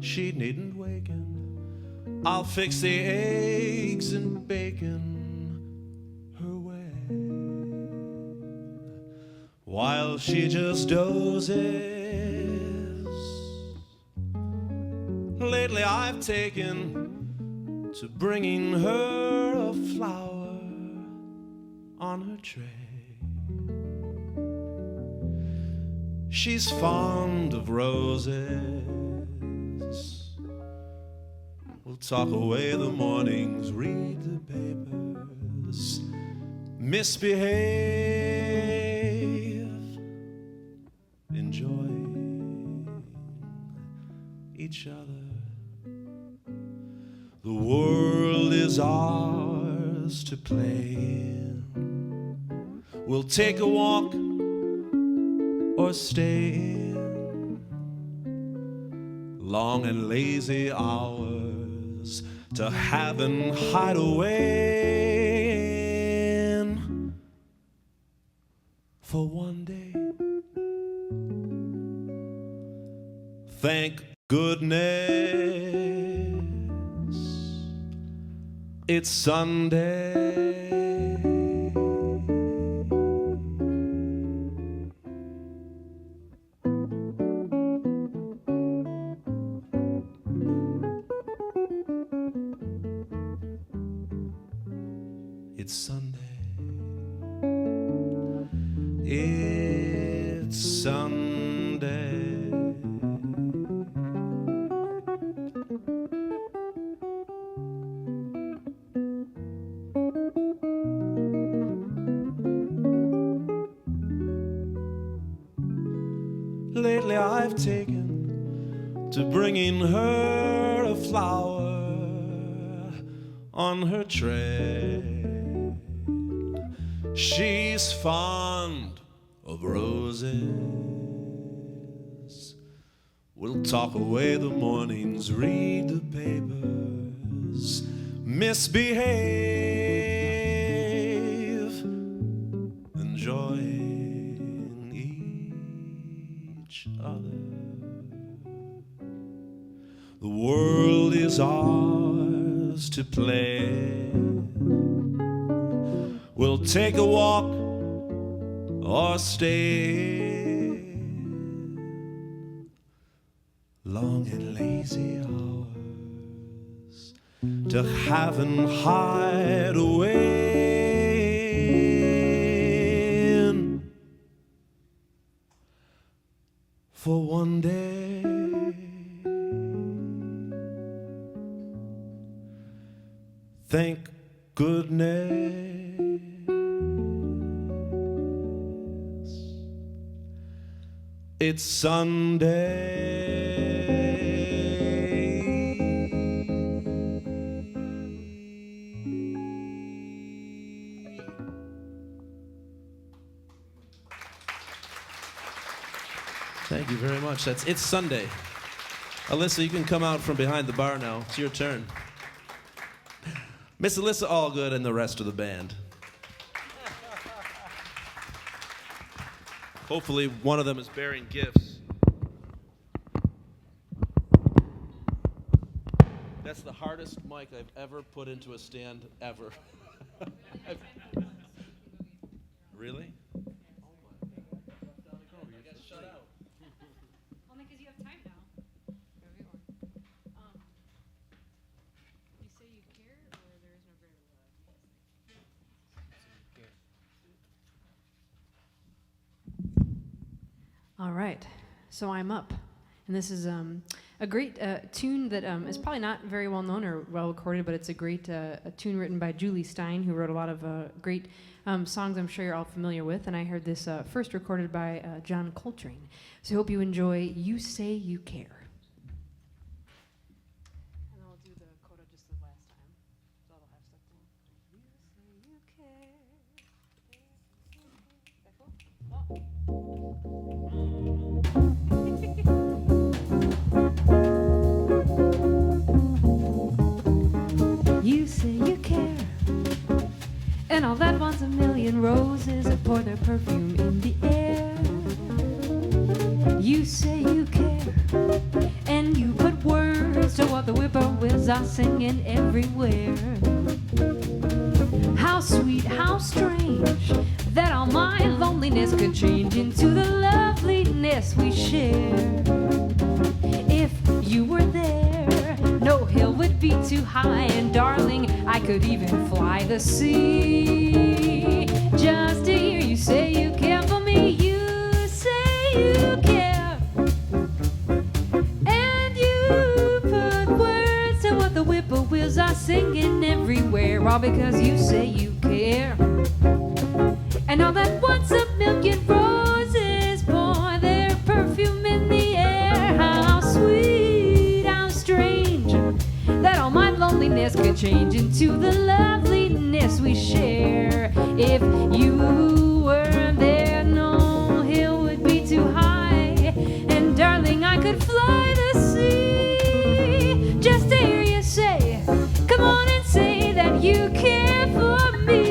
She needn't waken. I'll fix the eggs and bacon her way while she just dozes. Lately I've taken to bringing her a flower on her tray. She's fond of roses. We'll talk away the mornings, read the papers, misbehave, enjoy each other. The world is ours to play in. We'll take a walk or stay in. Long and lazy hours to have and hide away in for one day. Thank goodness it's Sunday. It's Sunday. It's Sunday. lately I've taken to bringing her a flower on her tray. She's fond of roses. We'll talk away the mornings, read the papers, misbehave, enjoying each other. The world is ours to play. We'll take a walk or stay. Long and lazy hours to have and hide away. And for one day, thank goodness it's Sunday. Thank you very much. It's Sunday. Alyssa, you can come out from behind the bar now. It's your turn. Miss Alyssa Allgood and the rest of the band. Hopefully one of them is bearing gifts. That's the hardest mic I've ever put into a stand ever. Really? Only because you have time now. You say you care, or there is no greater love? All right, so I'm up, and this is a great tune that is probably not very well known or well recorded, but it's a great a tune written by Julie Stein, who wrote a lot of great songs I'm sure you're all familiar with, and I heard this first recorded by John Coltrane. So I hope you enjoy You Say You Care. And I'll do the coda just the last time, so I'll have stuff down. You say you care. You say you care, and all that wants a million roses that pour their perfume in the air. You say you care, and you put words to what the whippoorwills are singing everywhere. How sweet, how strange, that all my loneliness could change into the loveliness we share. If you were there, no hill would be too high, and darling, I could even fly the sea. Just to hear you say you care for me, you say you care, and you put words to what the whippoorwills are singing everywhere, all because you say you care. And all that once a million roses pour their perfume in the air. How sweet, how strange, that all my loneliness could change into the loveliness we share. If you were there, no hill would be too high, and darling, I could fly the sea. Just to hear you say, come on and say that you care for me.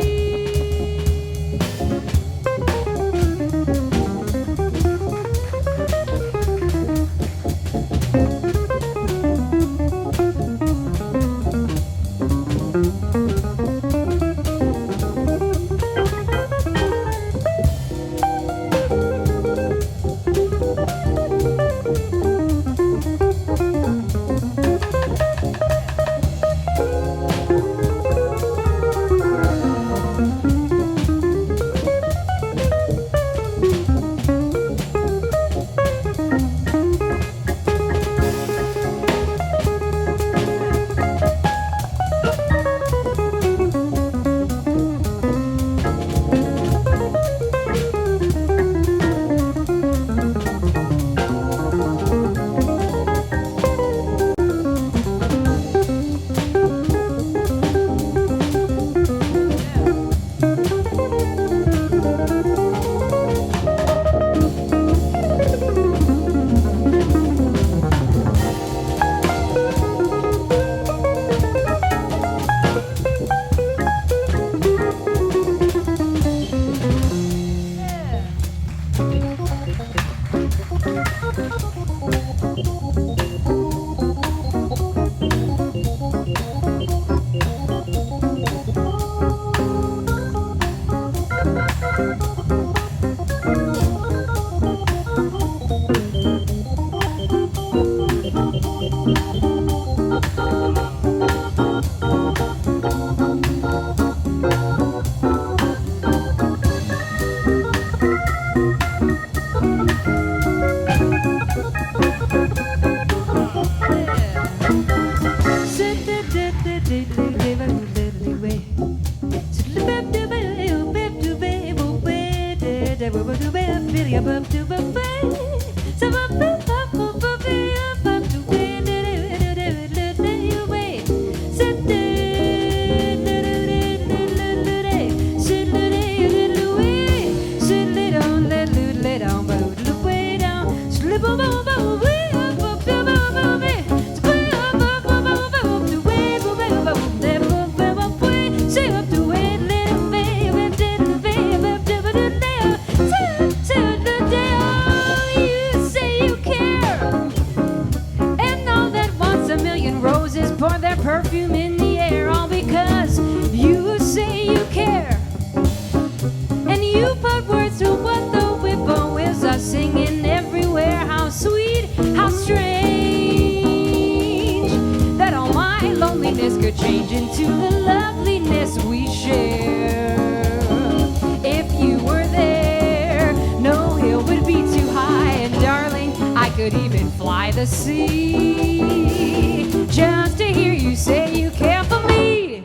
Pour their perfume in the air, all because you say you care. And you put words to what the whippoorwills are singing everywhere. How sweet, how strange, that all my loneliness could change into the loveliness we share. If you were there, no hill would be too high, and darling, I could even fly the sea just to hear you say you care for me.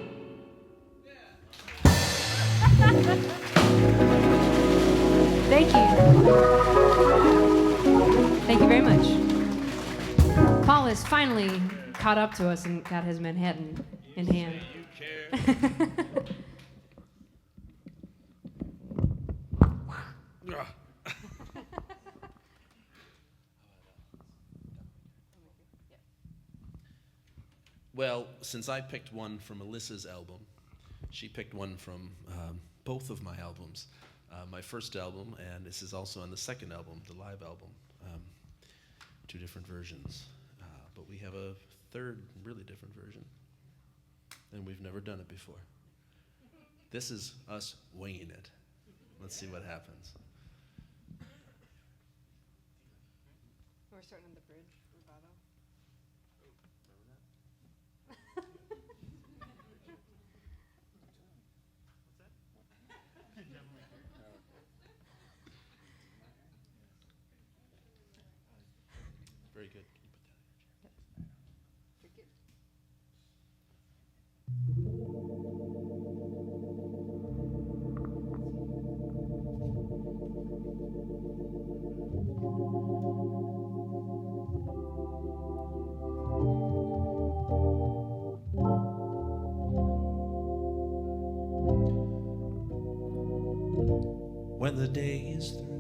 Thank you. Thank you very much. Paul has finally caught up to us and got his Manhattan in hand. Well, since I picked one from Alyssa's album, she picked one from both of my albums. My first album, and this is also on the second album, the live album. Two different versions. But we have a third really different version, and we've never done it before. This is us winging it. Let's see what happens. We're starting on the bridge, rubato. Very good. When the day is through,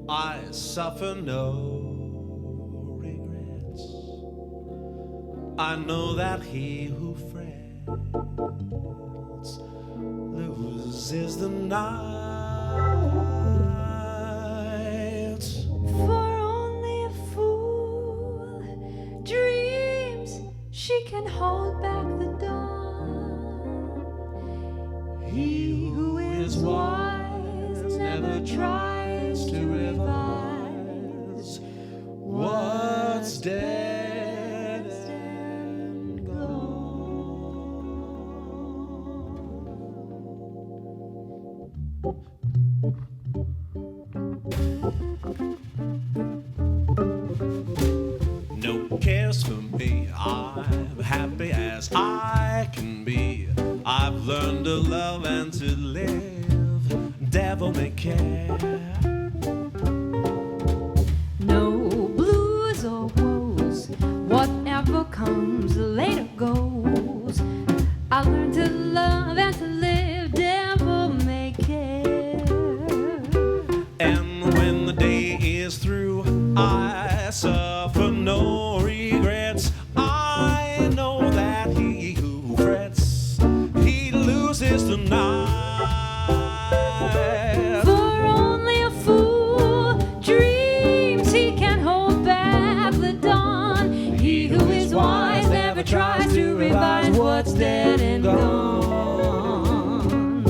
I suffer no regrets. I know that he who frets loses the night. For only a fool dreams she can hold back the dawn. He who is wise never tries to revise what's dead and gone. No cares for me, I'm happy as I can be. I've learned to love and to live, devil may care. No blues or woes, whatever comes later goes. I learned to love and to live, devil may care. And when the day is through, I suffer no regrets. I know that he who frets, he loses the night. For only a fool dreams he can hold back the dawn. He who is wise never tries to revise what's dead and gone.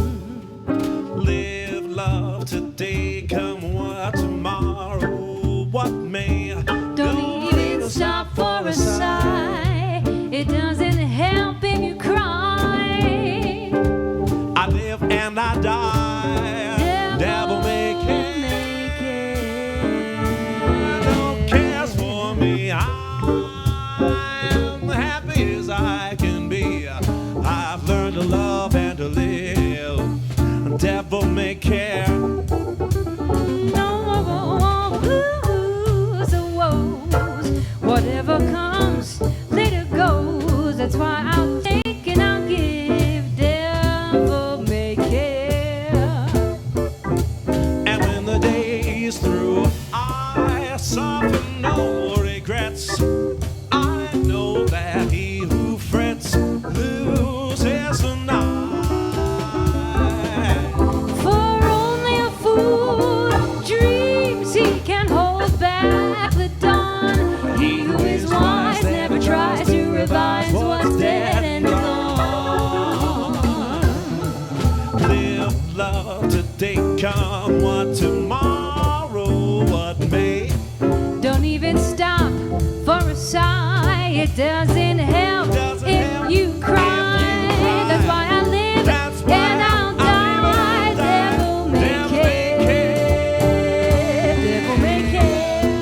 Live love today, come what tomorrow, what may. Don't even stop for a sigh. It doesn't help if you cry. I live and I die, devil may care. No cares for me, I'm happy as I can be. I've learned to love and to live, devil may may care. No more blues or woes. Whatever comes, later goes. That's why I'll take and I'll give. Devil may care. And when the day is through, I suffer no regrets. I know that he who frets loses the night. For only a fool dreams he can hold back the dawn. He who is wise never tries to revise what's dead and gone. Live love today, come what tomorrow, what may. Don't even stop for a sigh. It doesn't help Doesn't if help you if cry. you cry. That's why I live That's why and I'll die. live and die. Devil may Devil may care. Devil may care.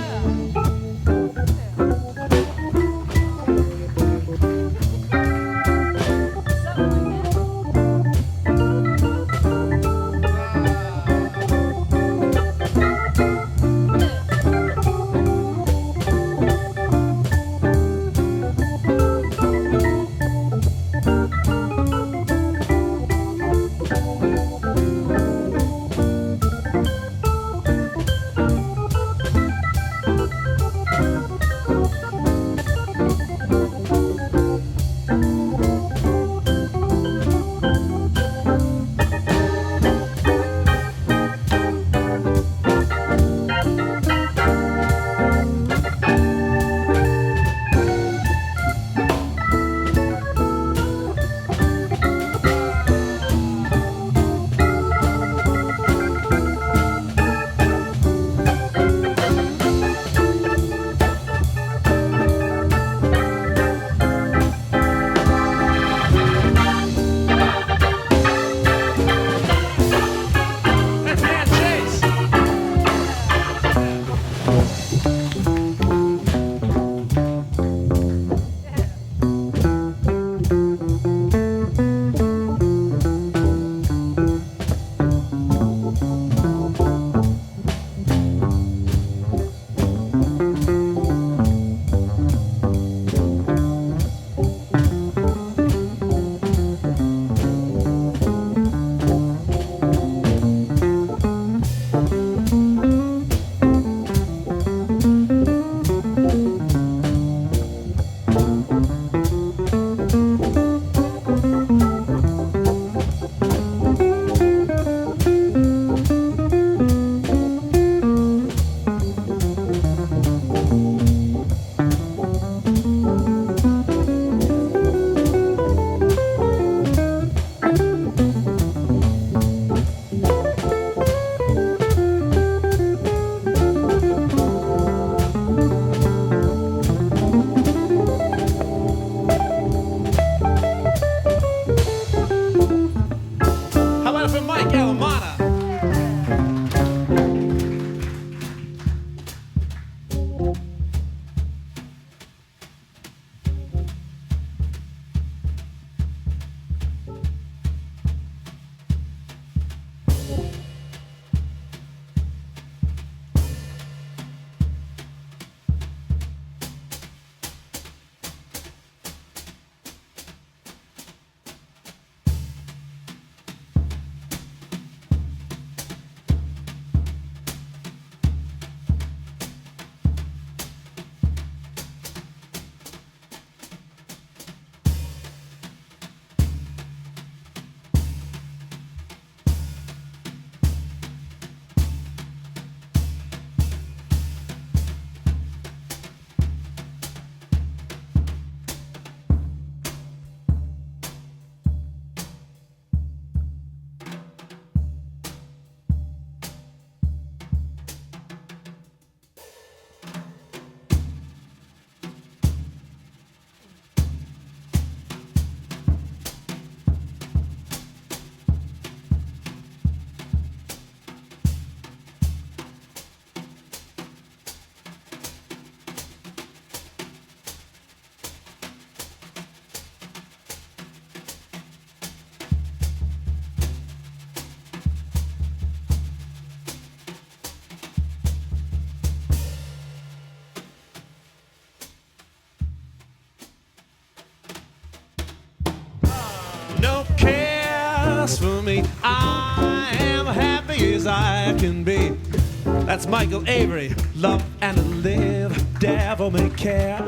I am happy as I can be. That's Mikel Avery, love and live, devil may care.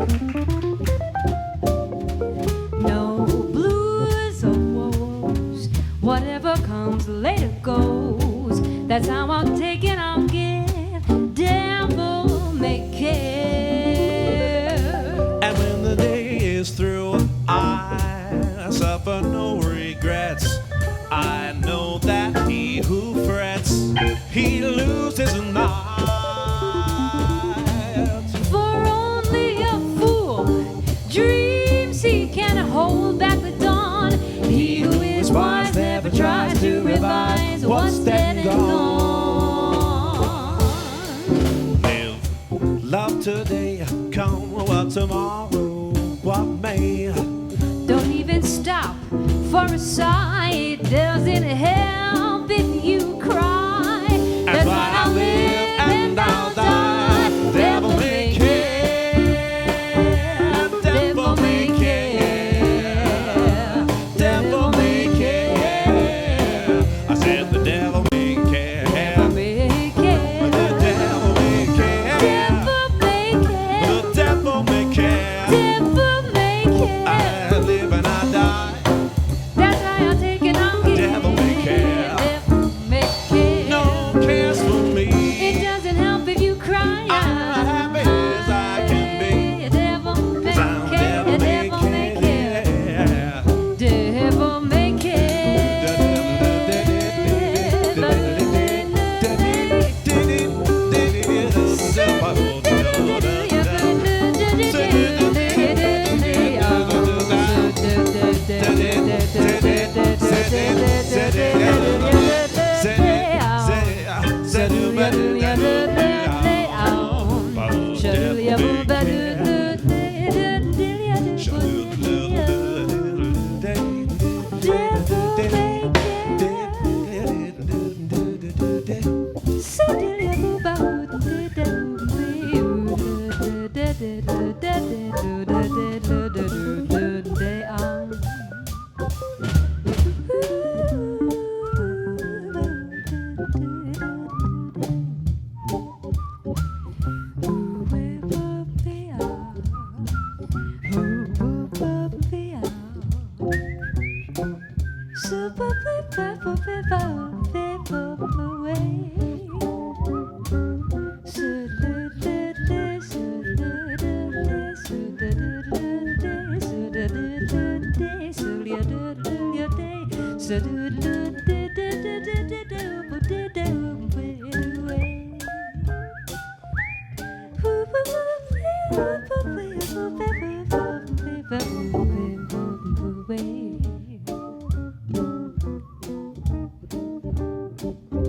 No blues or woes, whatever comes later goes. That's how I'll take it, I'll give, devil may care. And when the day is through, I suffer no regrets. I know that he who frets, he loses night. For only a fool dreams he can hold back the dawn. He who is wise never tries to revise what's dead and gone. Live, love today, come what tomorrow, what may. Don't even stop for a sigh. It doesn't help if you cry. That's why I'll live and I'll die. Devil may care. Devil may care. Devil may care. I said the devil may care. Devil may care. The devil may care. Devil may care. The devil may care. Devil may care. I live and I die. That's why I'll take it, I'll give. Devil may care. Devil may care. No one cares for me. It doesn't help if you cry. I'm happy as I can be. Devil may I'm care. devil may Devil may care. care. Devil may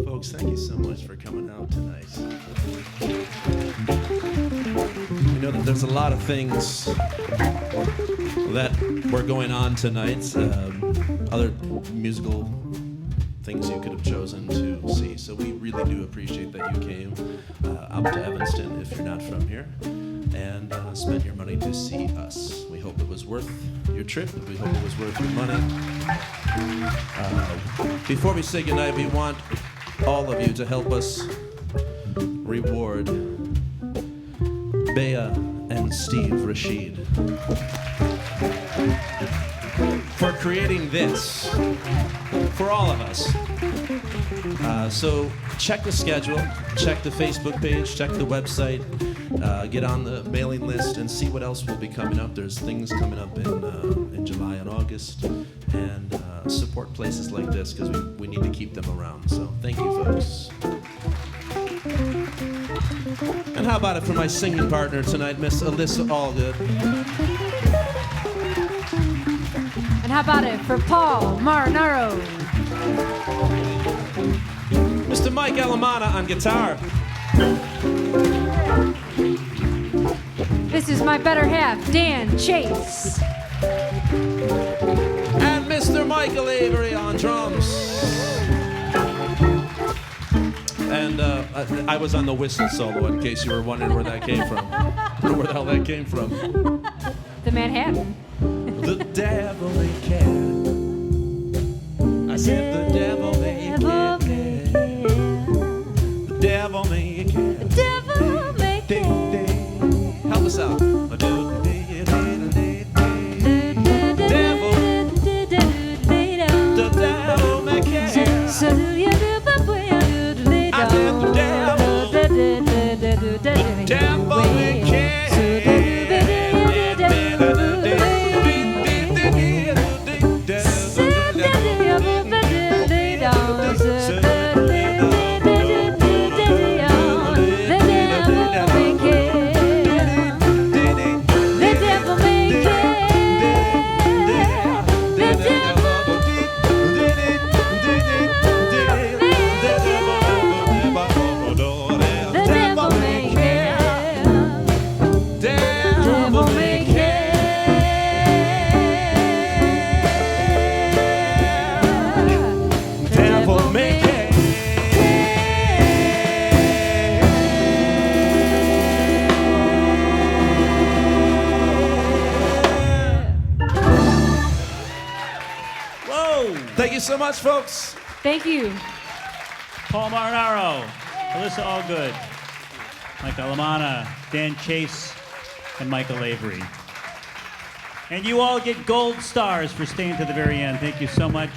Folks, thank you so much for coming out tonight. We know that there's a lot of things that were going on tonight, other musical things you could have chosen to see. So we really do appreciate that you came up to Evanston if you're not from here and spent your money to see us. We hope it was worth your trip. We hope it was worth your money. Before we say goodnight, we want all of you to help us reward Bea and Steve Rashid for creating this for all of us. So check the schedule, check the Facebook page, check the website, get on the mailing list and see what else will be coming up. There's things coming up in July and August, and support places like this because we need to keep them around. So thank you, folks. And how about it for my singing partner tonight, Miss Alyssa Allgood. And how about it for Paul Marinaro? Mr. Mike Allemana on guitar. This is my better half, Dan Chase. And Mr. Mikel Avery on drums. And I was on the whistle solo, in case you were wondering where that came from. Or where the hell that came from. The Manhattan. The devil may care. I I said the devil make it. The devil make it. Devil make it. Help us out. Thank you so much, folks. Thank you. Paul Marinaro, Alyssa Allgood, Mike Allemana, Dan Chase, and Mikel Avery. And you all get gold stars for staying to the very end. Thank you so much.